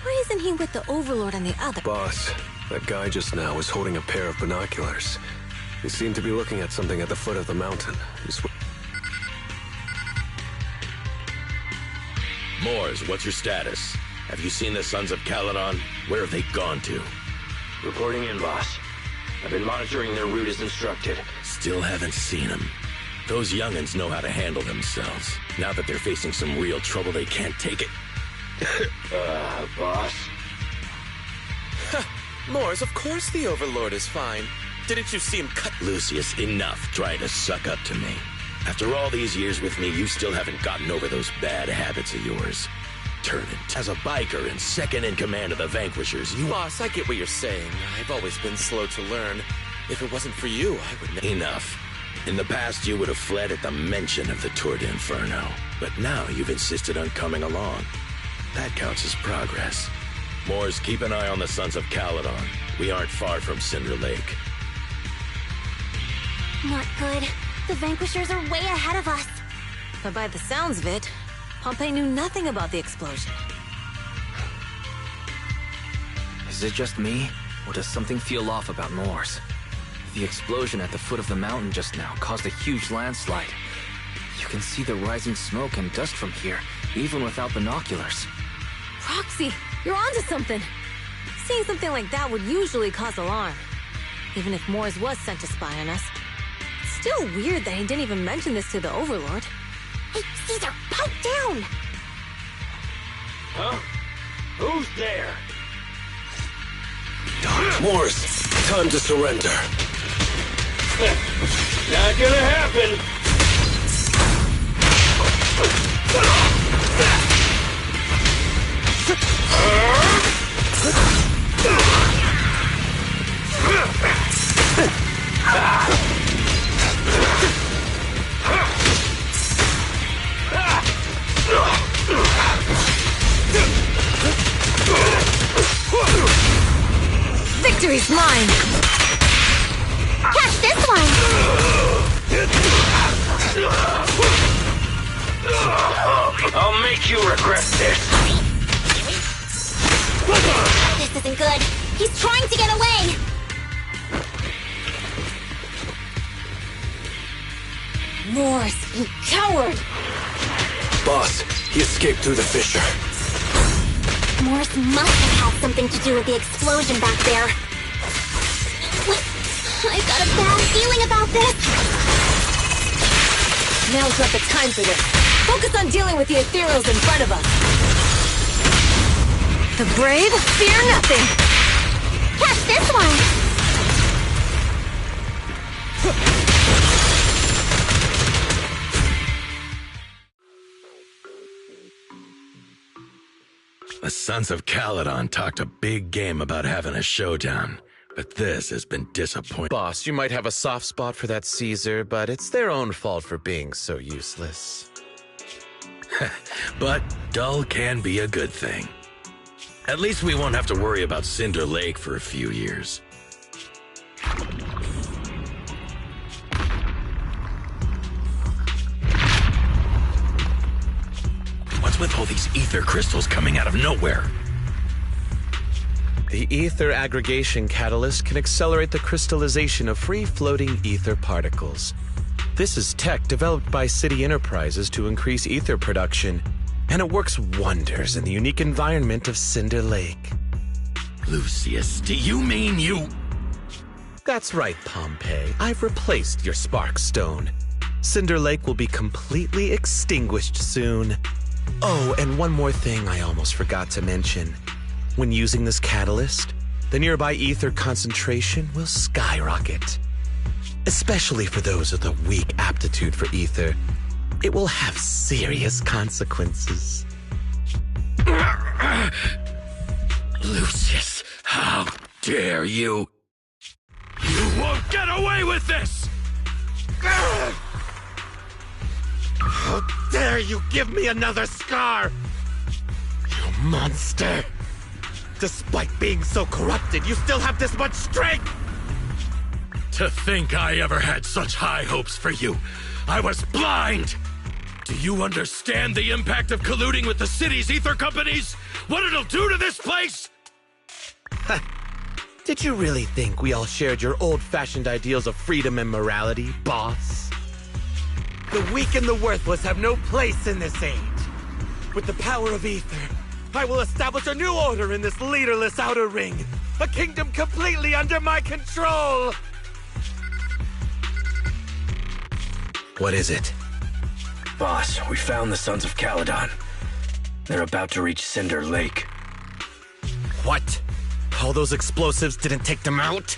Why isn't he with the Overlord and the other? Boss, that guy just now was holding a pair of binoculars. He seemed to be looking at something at the foot of the mountain. Moors, what's your status? Have you seen the Sons of Calydon? Where have they gone to? Reporting in, boss. I've been monitoring their route as instructed. Still haven't seen them. Those young'uns know how to handle themselves. Now that they're facing some real trouble, they can't take it. Boss? Moors, of course the Overlord is fine. Didn't you see him cut? Lucius, enough trying to suck up to me. After all these years with me, you still haven't gotten over those bad habits of yours. Turnant. As a biker and second in command of the Vanquishers, you... Boss, I get what you're saying. I've always been slow to learn. If it wasn't for you, I would never... Enough. In the past, you would have fled at the mention of the Tour d'Inferno. But now you've insisted on coming along. That counts as progress. Moors, keep an eye on the Sons of Calydon. We aren't far from Cinder Lake. Not good. The Vanquishers are way ahead of us. But by the sounds of it, Pompey knew nothing about the explosion. Is it just me, or does something feel off about Moors? The explosion at the foot of the mountain just now caused a huge landslide. You can see the rising smoke and dust from here, even without binoculars. Roxy, you're onto something. Seeing something like that would usually cause alarm. Even if Moors was sent to spy on us. It's still weird that he didn't even mention this to the Overlord. Hey, Caesar, pipe down! Huh? Who's there? Moors, time to surrender. Not gonna happen! Victory's mine! Catch this one! I'll make you regret this! This isn't good. He's trying to get away! Moors, you coward! Boss, he escaped through the fissure. Morse must have had something to do with the explosion back there. What? I've got a bad feeling about this. Now's not the time for this. Focus on dealing with the ethereals in front of us. The brave fear nothing. Catch this one! The Sons of Calydon talked a big game about having a showdown, but this has been disappointing. Boss, you might have a soft spot for that Caesar, but it's their own fault for being so useless. But dull can be a good thing. At least we won't have to worry about Cinder Lake for a few years. What's with all these ether crystals coming out of nowhere? The ether aggregation catalyst can accelerate the crystallization of free-floating ether particles. This is tech developed by City Enterprises to increase ether production, and it works wonders in the unique environment of Cinder Lake. Lucius, do you mean you... That's right, Pompey. I've replaced your spark stone. Cinder Lake will be completely extinguished soon. Oh, and one more thing I almost forgot to mention. When using this catalyst, the nearby ether concentration will skyrocket. Especially for those with a weak aptitude for ether, it will have serious consequences. Lucius, how dare you? You won't get away with this! How dare you give me another scar! You monster! Despite being so corrupted, you still have this much strength! To think I ever had such high hopes for you. I was blind! Do you understand the impact of colluding with the city's ether companies? What it'll do to this place? Did you really think we all shared your old-fashioned ideals of freedom and morality, boss? The weak and the worthless have no place in this age. With the power of ether, I will establish a new order in this leaderless outer ring. A kingdom completely under my control! What is it? Boss, we found the Sons of Calydon. They're about to reach Cinder Lake. What? All those explosives didn't take them out?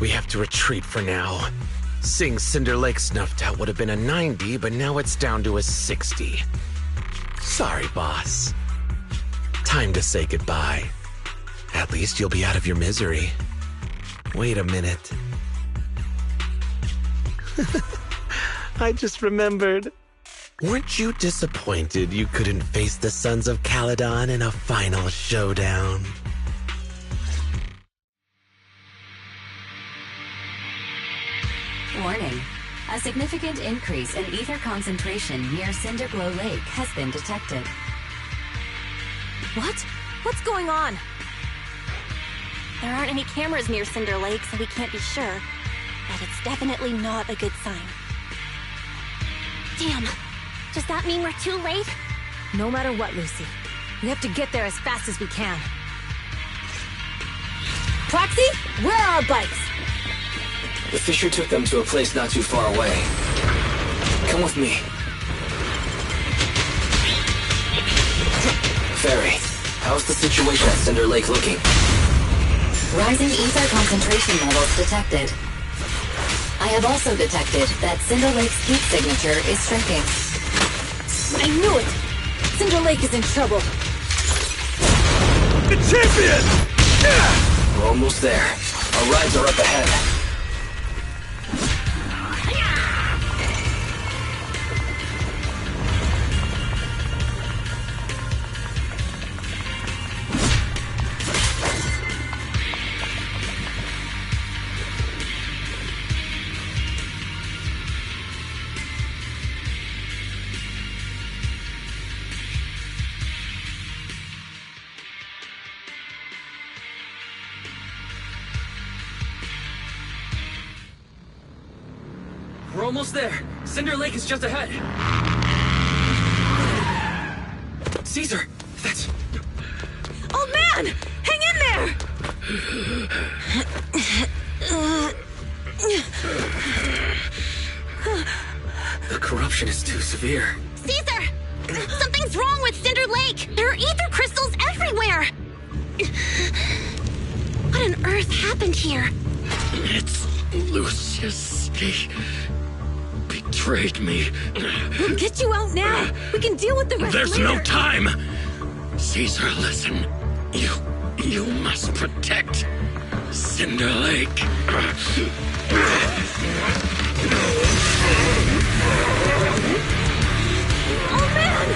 We have to retreat for now. Seeing Cinder Lake snuffed out would have been a 90, but now it's down to a 60. Sorry, boss. Time to say goodbye. At least you'll be out of your misery. Wait a minute. I just remembered. Weren't you disappointed you couldn't face the Sons of Calydon in a final showdown? Warning. A significant increase in ether concentration near Cinderglow Lake has been detected. What? What's going on? There aren't any cameras near Cinder Lake, so we can't be sure. But it's definitely not a good sign. Damn. Does that mean we're too late? No matter what, Lucy. We have to get there as fast as we can. Proxy, where are our bikes? The Fisher took them to a place not too far away. Come with me. Fairy, how's the situation at Cinder Lake looking? Rising ether concentration levels detected. I have also detected that Cinder Lake's heat signature is shrinking. I knew it! Cinder Lake is in trouble. The champion! We're almost there. Our rides are up ahead. We're almost there. Cinder Lake is just ahead. Caesar, that's... Oh man! Hang in there! The corruption is too severe. Caesar! Something's wrong with Cinder Lake! There are ether crystals everywhere! What on earth happened here? It's Lucius. He betrayed me. We'll get you out now. We can deal with the rest There's later. no time. Caesar, listen. You must protect Cinder Lake. Oh man!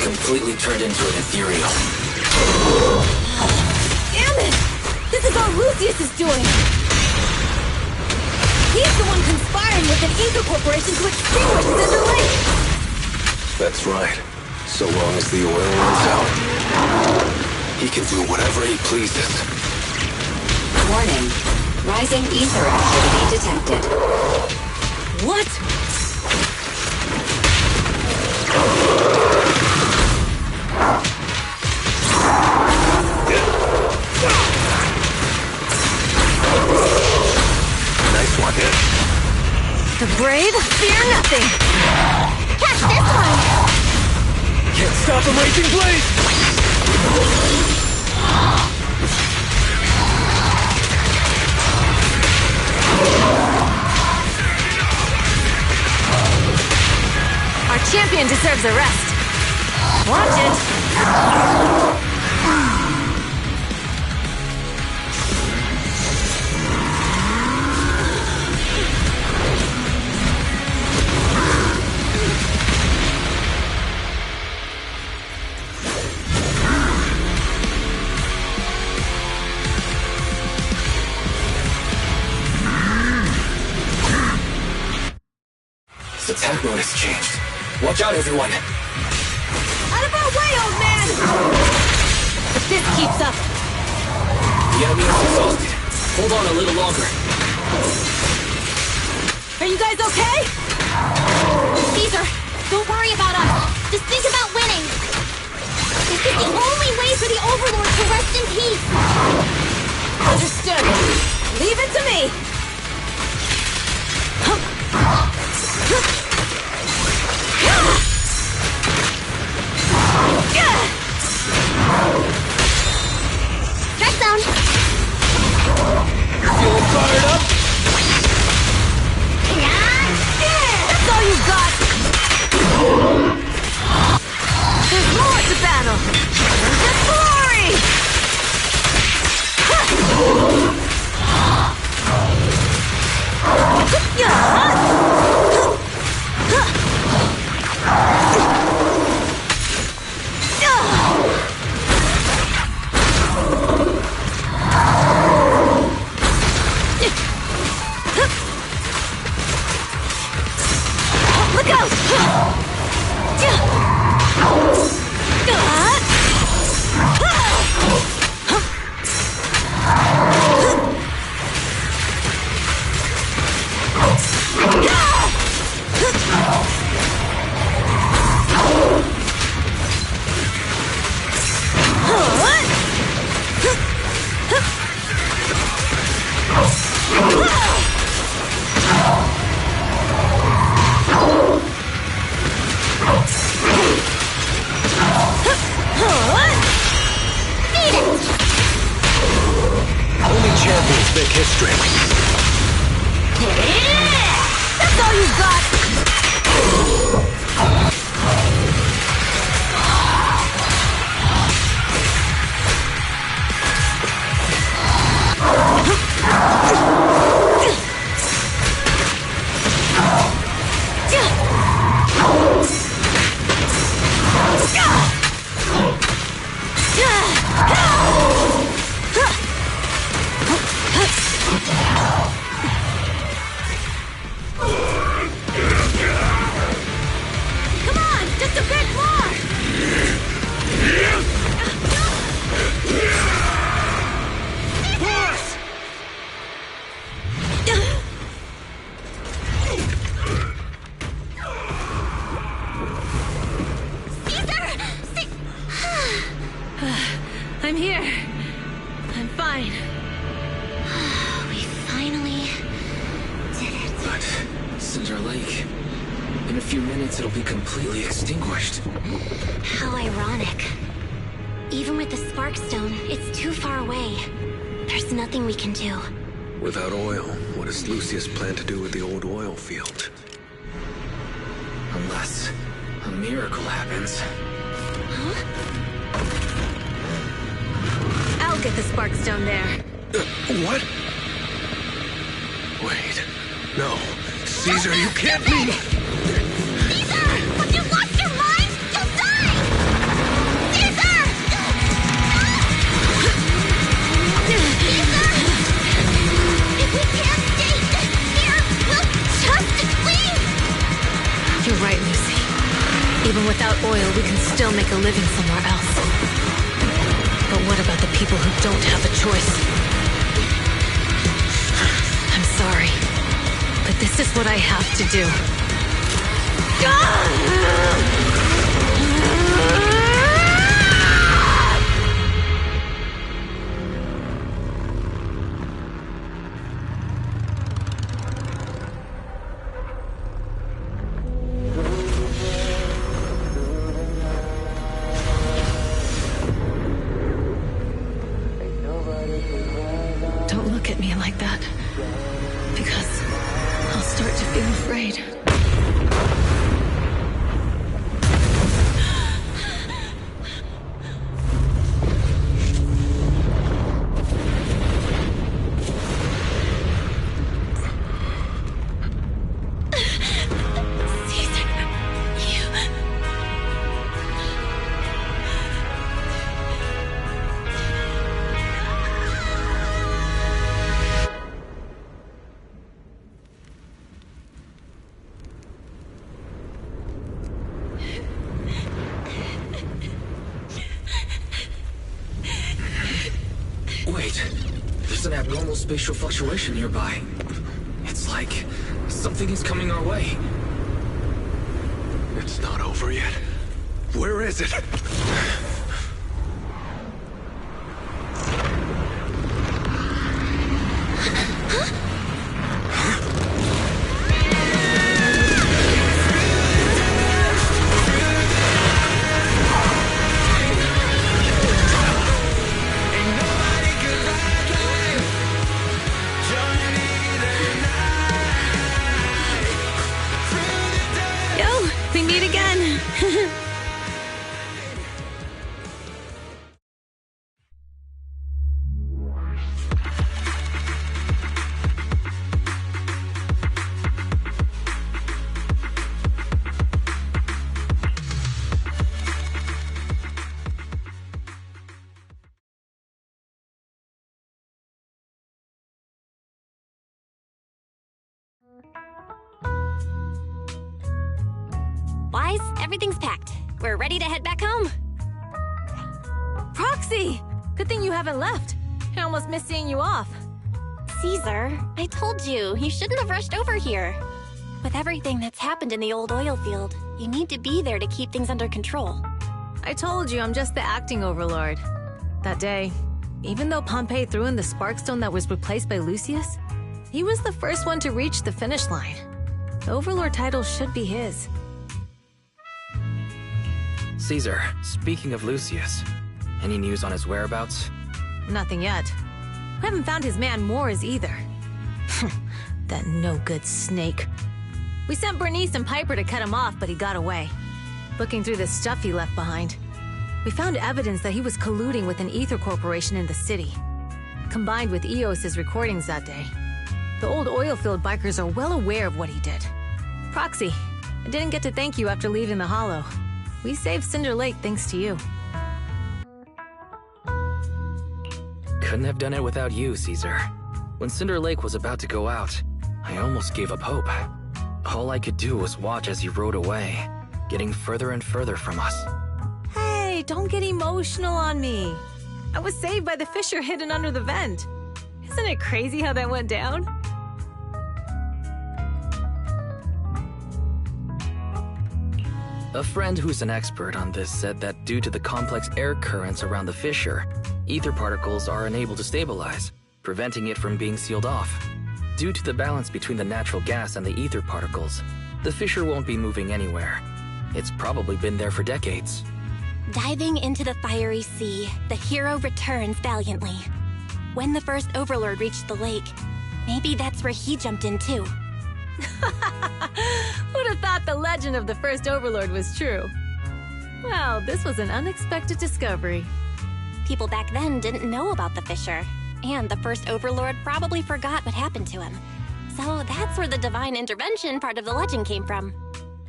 Completely turned into an ethereal. Damn it! This is all Lucius is doing! He's the one conspiring with an Ether Corporation to extinguish Cinder Lake! That's right. So long as the oil runs out, he can do whatever he pleases. Warning. Rising ether activity detected. What? Nice one. The brave fear nothing! Catch this one! Can't stop a raging blaze! Our champion deserves a rest. Watch it! This attack mode has changed. Watch out, everyone! Out of our way, old man! If this keeps up... The enemy is exhausted. Hold on a little longer. Are you guys okay? Caesar, don't worry about us. Just think about winning. This is the only way for the Overlord to rest in peace. Understood. Leave it to me! Strike zone. Feeling fired up? That's all you got! There's more to battle! Just glory! Look out! Only champions make history. That's all you got! Come on, just a bit more! I'm here. I'm fine. We finally did it. But Cinder Lake... In a few minutes, it'll be completely extinguished. How ironic. Even with the Sparkstone, it's too far away. There's nothing we can do. Without oil, what does Lucius plan to do with the old oil field? Unless a miracle happens. I'll get the Sparkstone there. What? Wait. No. Caesar, you can't mean... Caesar! Have you lost your mind? You'll die! Caesar! Caesar! If we can't stay here, You're right, Lucy. Even without oil, we can still make a living somewhere else. But what about the people who don't have a choice? I'm sorry, but this is what I have to do. Don't look at me like that, because I'll start to feel afraid. Wait, there's an abnormal spatial fluctuation nearby. It's like something is coming our way. It's not over yet. Where is it? We meet again. Wise, everything's packed. We're ready to head back home. Proxy! Good thing you haven't left. I almost missed seeing you off. Caesar, I told you, you shouldn't have rushed over here. With everything that's happened in the old oil field, you need to be there to keep things under control. I told you I'm just the acting overlord. That day, even though Pompey threw in the Sparkstone that was replaced by Lucius, he was the first one to reach the finish line. The overlord title should be his. Caesar, speaking of Lucius, any news on his whereabouts? Nothing yet. We haven't found his man Moores either. That no-good snake. We sent Bernice and Piper to cut him off, but he got away. Looking through the stuff he left behind, we found evidence that he was colluding with an ether corporation in the city. Combined with Eos's recordings that day, the old oilfield bikers are well aware of what he did. Proxy, I didn't get to thank you after leaving the Hollow. We saved Cinder Lake thanks to you. Couldn't have done it without you, Caesar. When Cinder Lake was about to go out, I almost gave up hope. All I could do was watch as he rode away, getting further and further from us. Hey, don't get emotional on me. I was saved by the fissure hidden under the vent. Isn't it crazy how that went down? A friend who's an expert on this said that due to the complex air currents around the fissure, ether particles are unable to stabilize, preventing it from being sealed off. Due to the balance between the natural gas and the ether particles, the fissure won't be moving anywhere. It's probably been there for decades. Diving into the fiery sea, the hero returns valiantly. When the first Overlord reached the lake, maybe that's where he jumped in too. Who'd have thought the legend of the first Overlord was true? Well, this was an unexpected discovery. People back then didn't know about the fissure, and the first Overlord probably forgot what happened to him. So that's where the divine intervention part of the legend came from.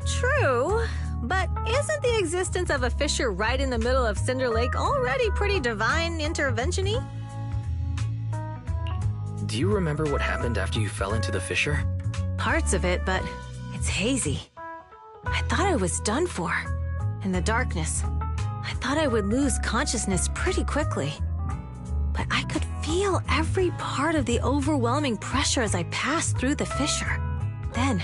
True, but isn't the existence of a fissure right in the middle of Cinder Lake already pretty divine intervention-y? Do you remember what happened after you fell into the fissure? Parts of it, but it's hazy. I thought I was done for. In the darkness, I thought I would lose consciousness pretty quickly. But I could feel every part of the overwhelming pressure as I passed through the fissure. Then,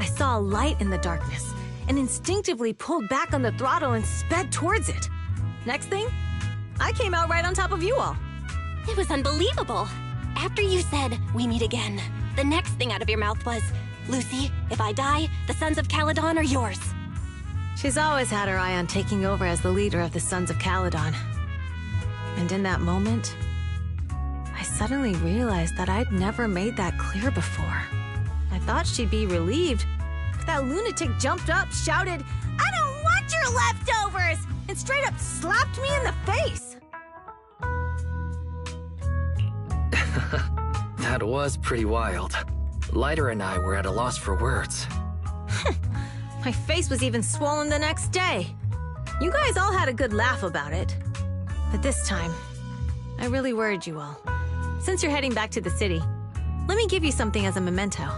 I saw a light in the darkness and instinctively pulled back on the throttle and sped towards it. Next thing, I came out right on top of you all. It was unbelievable. After you said, "We meet again," the next thing out of your mouth was, "Lucy, if I die, the Sons of Calydon are yours." She's always had her eye on taking over as the leader of the Sons of Calydon. And in that moment, I suddenly realized that I'd never made that clear before. I thought she'd be relieved, but that lunatic jumped up, shouted, "I don't want your leftovers!" and straight up slapped me in the face. That was pretty wild. Lighter and I were at a loss for words. My face was even swollen the next day. You guys all had a good laugh about it. But this time, I really worried you all. Since you're heading back to the city, let me give you something as a memento.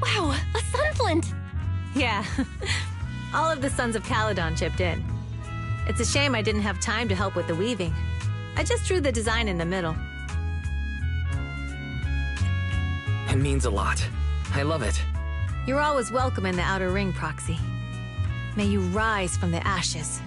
Wow, a sunflint! Yeah, all of the Sons of Calydon chipped in. It's a shame I didn't have time to help with the weaving. I just drew the design in the middle. It means a lot. I love it. You're always welcome in the Outer Ring, Proxy. May you rise from the ashes.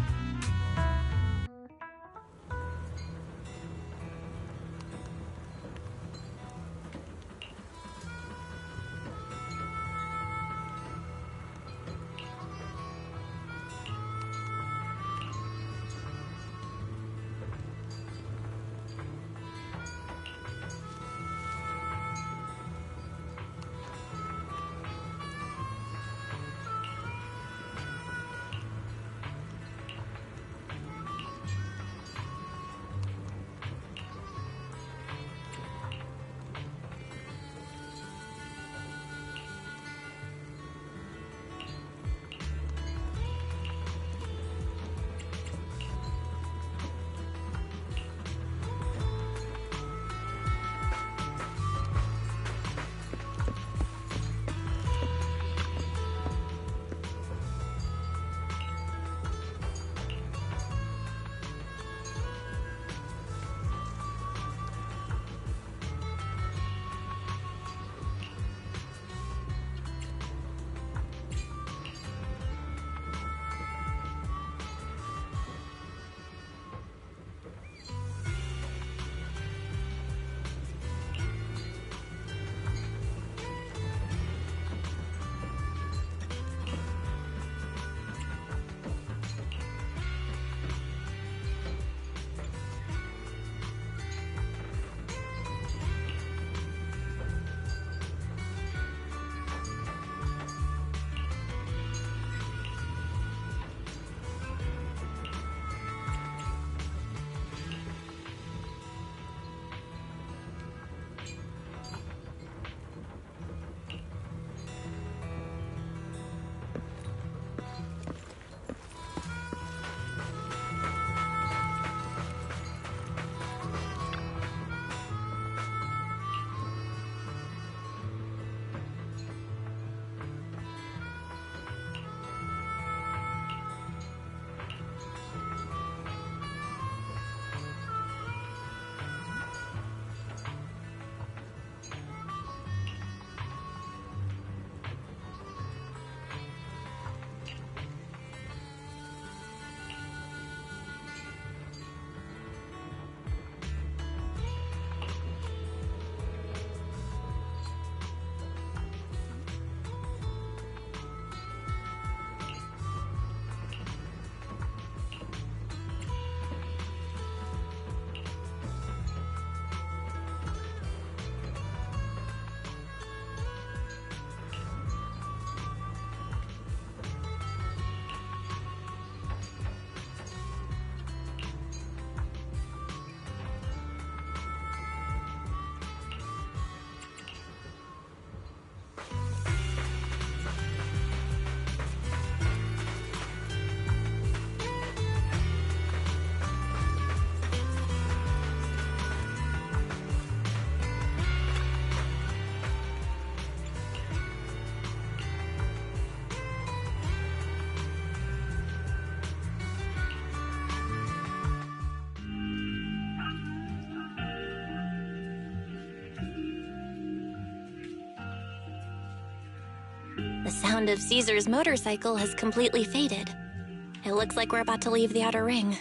The sound of Caesar's motorcycle has completely faded. It looks like we're about to leave the Outer Ring.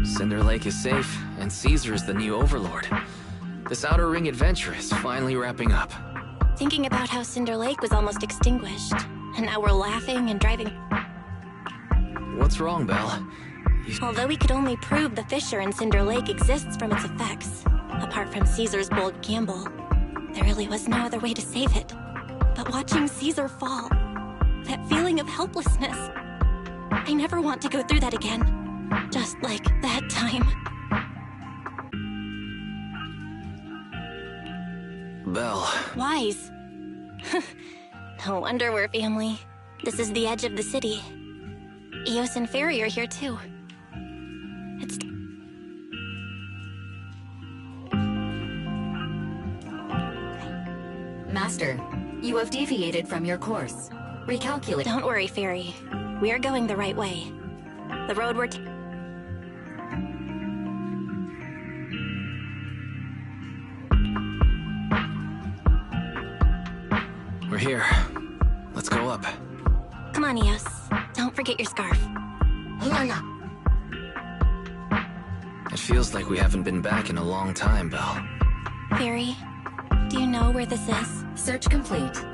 Cinder Lake is safe, and Caesar is the new overlord. This Outer Ring adventure is finally wrapping up. Thinking about how Cinder Lake was almost extinguished, and now we're laughing and driving. What's wrong, Belle? Although we could only prove the fissure in Cinder Lake exists from its effects, apart from Caesar's bold gamble, there really was no other way to save it. But watching Caesar fall, that feeling of helplessness, I never want to go through that again. Just like that time. Belle. Wise. No wonder we're family. This is the edge of the city. Eos and Fairy are here too. It's... Master, you have deviated from your course. Recalculate. Don't worry, Fairy. We're going the right way. The road we're We're here. Let's go up. Come on, Eos. Don't forget your scarf. It feels like we haven't been back in a long time, Belle. Fairy, do you know where this is? Search complete.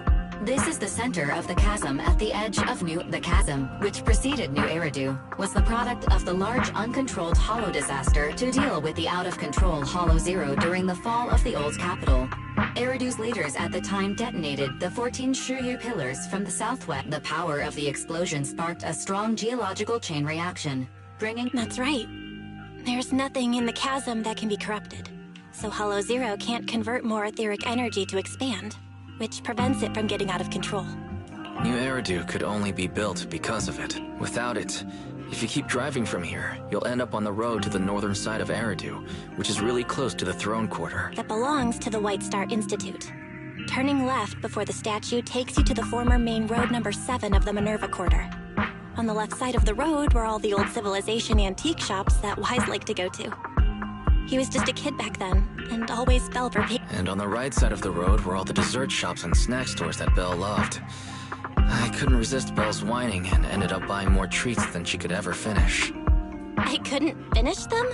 This is the center of the chasm at the edge of The chasm, which preceded New Eridu, was the product of the large uncontrolled Hollow disaster to deal with the out-of-control Hollow Zero during the fall of the old capital. Eridu's leaders at the time detonated the 14 Shuryu pillars from the southwest. The power of the explosion sparked a strong geological chain reaction, bringing... That's right. There's nothing in the chasm that can be corrupted, so Hollow Zero can't convert more etheric energy to expand, which prevents it from getting out of control. New Eridu could only be built because of it. Without it, if you keep driving from here, you'll end up on the road to the northern side of Eridu, which is really close to the throne quarter. That belongs to the White Star Institute. Turning left before the statue takes you to the former main road number 7 of the Minerva Quarter. On the left side of the road were all the old civilization antique shops that Wise liked to go to. He was just a kid back then, and always fell for And on the right side of the road were all the dessert shops and snack stores that Belle loved. I couldn't resist Belle's whining and ended up buying more treats than she could ever finish. I couldn't finish them?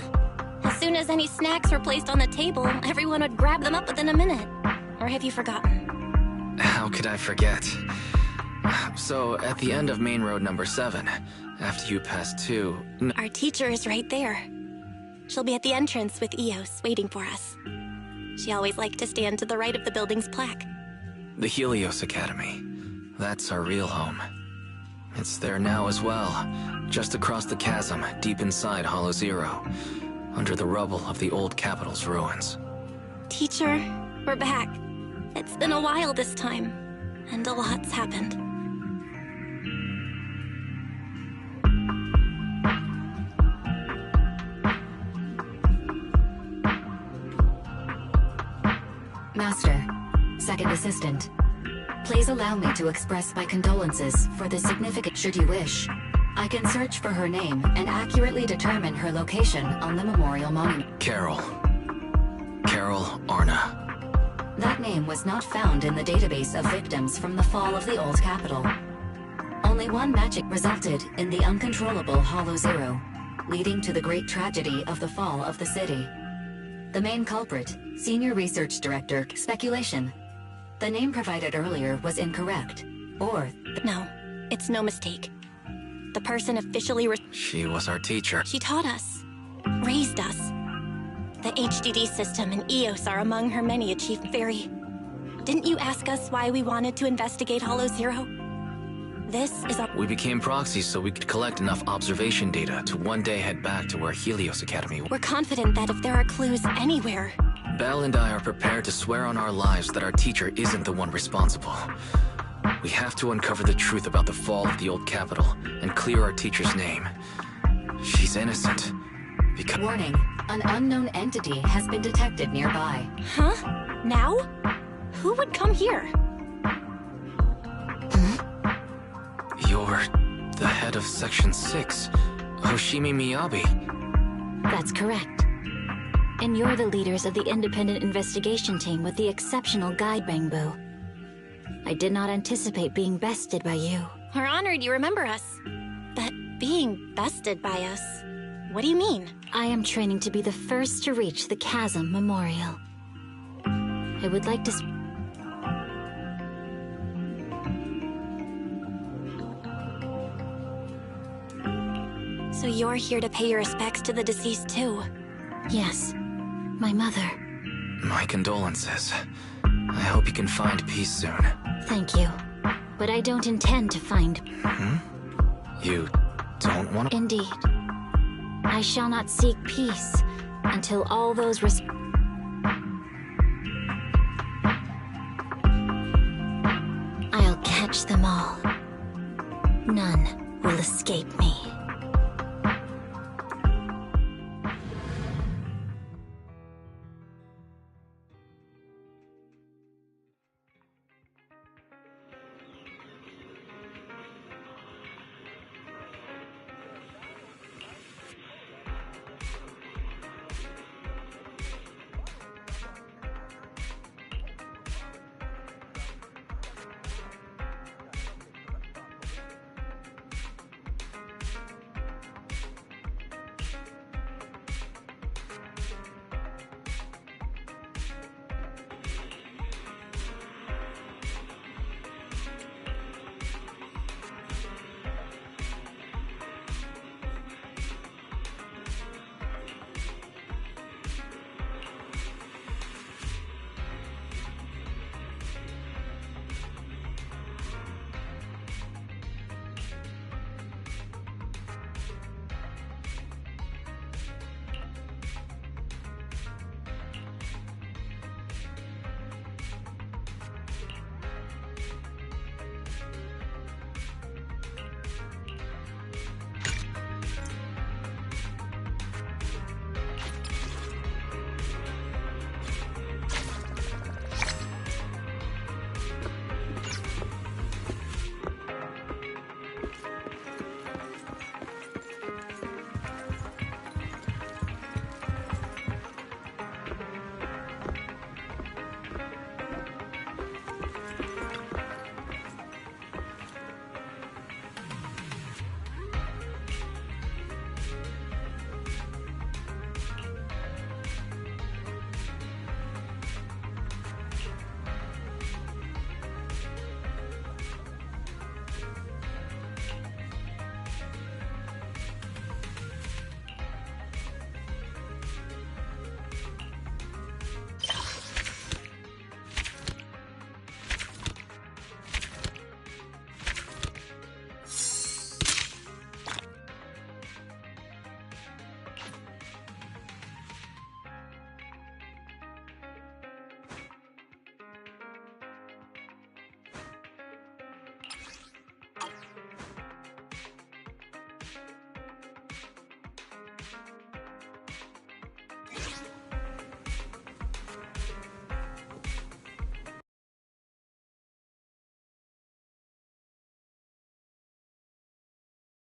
As soon as any snacks were placed on the table, everyone would grab them up within a minute. Or have you forgotten? How could I forget? So, at the end of main road number 7, after you pass 2... Our teacher is right there. She'll be at the entrance with Eos, waiting for us. She always liked to stand to the right of the building's plaque. The Helios Academy. That's our real home. It's there now as well, just across the chasm, deep inside Hollow Zero, under the rubble of the old capital's ruins. Teacher, we're back. It's been a while this time, and a lot's happened. Master, second assistant. Please allow me to express my condolences for the significant. Should you wish, I can search for her name and accurately determine her location on the memorial monument. Carol Arna. That name was not found in the database of victims from the fall of the old capital. Only one magic resulted in the uncontrollable Hollow Zero, leading to the great tragedy of the fall of the city. The main culprit, Senior Research Director, speculation. The name provided earlier was incorrect, or... No, it's no mistake. The person officially... She was our teacher. She taught us, raised us. The HDD system and Eos are among her many achievements. Fairy, didn't you ask us why we wanted to investigate Hollow Zero? This is our... We became proxies so we could collect enough observation data to one day head back to where Helios Academy was. We're confident that if there are clues anywhere... Belle and I are prepared to swear on our lives that our teacher isn't the one responsible. We have to uncover the truth about the fall of the old capital and clear our teacher's name. She's innocent. Because... Warning, an unknown entity has been detected nearby. Huh? Now? Who would come here? You're the head of Section 6, Hoshimi Miyabi. That's correct. And you're the leaders of the independent investigation team with the exceptional guide Bangbu. I did not anticipate being bested by you. We're honored you remember us. But being bested by us, what do you mean? I am training to be the first to reach the Chasm Memorial. I would like to... So you're here to pay your respects to the deceased too? Yes, my mother. My condolences. I hope you can find peace soon. Thank you. But I don't intend to find... You don't want to... Indeed. I shall not seek peace until all those I'll catch them all. None will escape me.